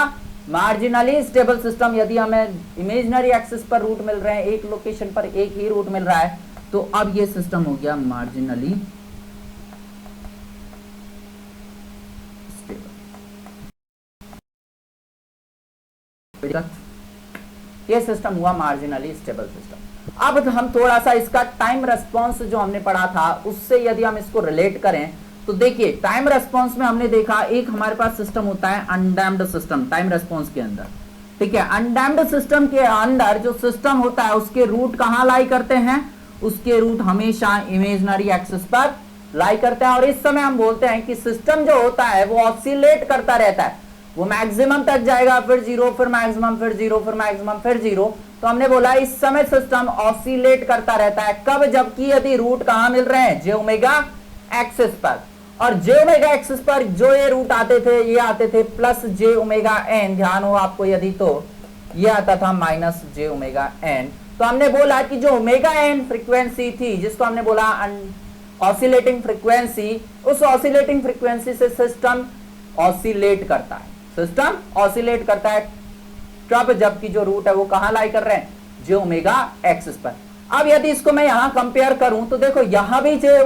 मार्जिनली स्टेबल सिस्टम। यदि हमें इमेजिनरी एक्सिस पर रूट मिल रहे हैं, एक लोकेशन पर एक ही रूट मिल रहा है, तो अब ये सिस्टम हो गया मार्जिनली स्टेबल। ये सिस्टम हुआ मार्जिनली स्टेबल सिस्टम। अब हम थोड़ा सा इसका टाइम रेस्पॉन्स जो हमने पढ़ा था उससे यदि हम इसको रिलेट करें तो देखिए, टाइम रेस्पॉन्स में हमने देखा एक हमारे पास सिस्टम होता है अनडैम्प्ड सिस्टम टाइम रेस्पॉन्स के अंदर। ठीक है, अनडैम्प्ड सिस्टम के अंदर जो सिस्टम होता है उसके रूट कहां लाई करते हैं, उसके रूट हमेशा इमेजिनरी एक्सिस पर लाई करते हैं। और इस समय हम बोलते हैं कि सिस्टम जो होता है वो ऑसिलेट करता रहता है, वो मैक्सिमम तक जाएगा, फिर जीरो, फिर मैक्सिमम, फिर जीरो, फिर मैक्सिमम, फिर जीरो। तो हमने बोला इस समय सिस्टम ऑसिलेट करता रहता है। कब? जबकि यदि रूट कहां मिल रहे हैं, जे ओमेगा एक्सिस पर। और जे ओमेगा एक्सिस पर जो ये रूट आते थे, ये आते थे प्लस जे ओमेगा एन, ध्यान हो आपको यदि, तो ये आता था माइनस जे ओमेगा एन। तो हमने बोला कि जो ओमेगा एन फ्रीक्वेंसी थी, जिसको हमने बोला ऑसिलेटिंग फ्रीक्वेंसी, उस ऑसिलेटिंग फ्रीक्वेंसी से सिस्टम ऑसिलेट करता है। सिस्टम ऑसिलेट करता है कब? जबकि जो रूट है वो कहां लाई कर रहे हैं, जे ओमेगा एक्सिस पर। अब यदि इसको मैं यहां कंपेयर करूं तो देखो यहां भी जे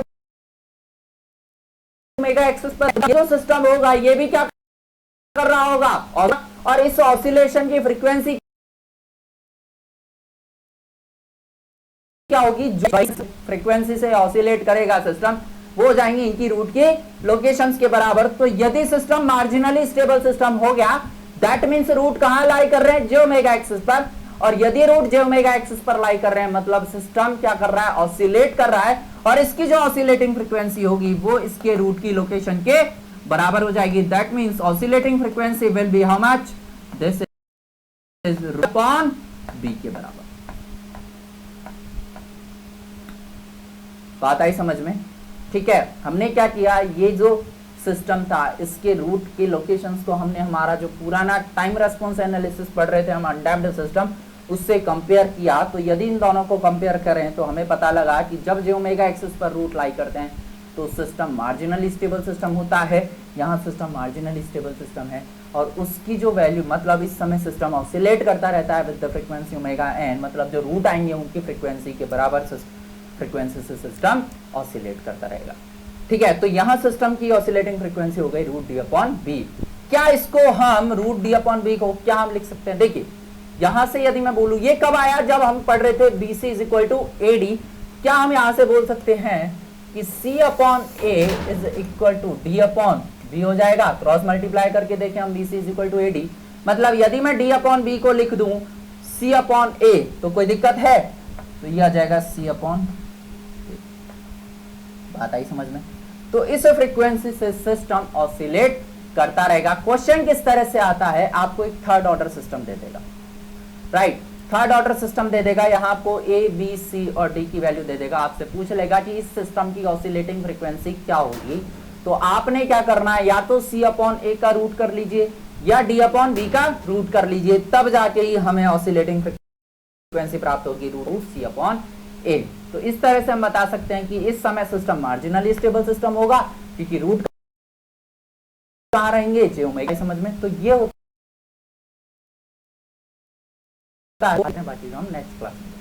ओमेगा एक्सिस पर ये जो सिस्टम होगा ये भी क्या कर रहा होगा, और इस ऑसिलेशन की फ्रीक्वेंसी क्या होगी, जो फ्रीक्वेंसी से ऑसिलेट करेगा सिस्टम वो हो जाएंगी इनकी रूट की लोकेशंस के बराबर। तो यदि सिस्टम मार्जिनली स्टेबल सिस्टम हो गया, दैट मींस रूट कहां लाई कर रहे हैं, जे ओमेगा एक्सिस पर। और यदि रूट जे ओमेगा एक्सिस पर लाई कर रहे हैं मतलब सिस्टम क्या कर रहा है, ऑसिलेट कर रहा है। और इसकी जो ऑसिलेटिंग फ्रीक्वेंसी होगी वो इसके रूट की लोकेशन के बराबर हो जाएगी। That means oscillating frequency will be how much, this is root upon B के बराबर। बात आई समझ में? ठीक है, हमने क्या किया, ये जो सिस्टम था इसके रूट के लोकेशंस को हमने हमारा जो पुराना टाइम रेस्पॉन्स एनालिसिस पढ़ रहे थे हम अनडैम्प्ड सिस्टम, उससे कंपेयर किया। तो यदि इन दोनों को कंपेयर करें तो हमें पता लगा कि जब जे ओमेगा एक्सिस पर रूट लाई करते हैं तो सिस्टम मार्जिनली स्टेबल सिस्टम होता है। यहाँ सिस्टम मार्जिनली स्टेबल सिस्टम है और उसकी जो वैल्यू, मतलब इस समय सिस्टम ऑसिलेट करता रहता है with the frequency omega N, मतलब जो रूट आएंगे उनकी फ्रीक्वेंसी के बराबर फ्रीक्वेंसी से सिस्टम ऑसिलेट करता रहेगा। ठीक है, तो यहां सिस्टम की ऑसिलेटिंग फ्रीक्वेंसी हो गई रूट डी अपॉन बी। क्या इसको हम रूट डी अपॉन बी को क्या हम लिख सकते हैं, देखिए यहां से यदि मैं बोलूं, ये कब आया, जब हम पढ़ रहे थे B C is equal to A D. क्या हम यहां से बोल सकते हैं कि C upon A is equal to D upon B हो जाएगा? क्रॉस मल्टीप्लाई करके देखें हम, B C is equal to A D, मतलब यदि मैं डी अपॉन बी को लिख दूं सी अपॉन ए तो कोई दिक्कत है? तो ये आ जाएगा सी अपॉन। बात आई समझ में? तो इस फ्रीक्वेंसी से सिस्टम ऑसिलेट करता रहेगा। क्वेश्चन किस तरह से आता है, आपको एक थर्ड ऑर्डर सिस्टम दे देगा, राइट? थर्ड ऑर्डर सिस्टम दे देगा, यहाँ आपको ए बी सी और डी की वैल्यू दे देगा। आपसे पूछ लेगा कि इस सिस्टम की ऑसिलेटिंग फ्रीक्वेंसी क्या होगी। तो आपने क्या करना है, या तो सी अपॉन ए का रूट कर लीजिए या डी अपॉन बी का रूट कर लीजिए, तब जाके ही हमें ऑसिलेटिंग फ्रीक्वेंसी प्राप्त होगी, रूट सी अपॉन ए। तो इस तरह से हम बता सकते हैं कि इस समय सिस्टम मार्जिनली स्टेबल सिस्टम होगा क्योंकि रूट कहां रहेंगे, जे ओमेगा। समझ में? तो ये होता है, बाकी हम नेक्स्ट क्लास में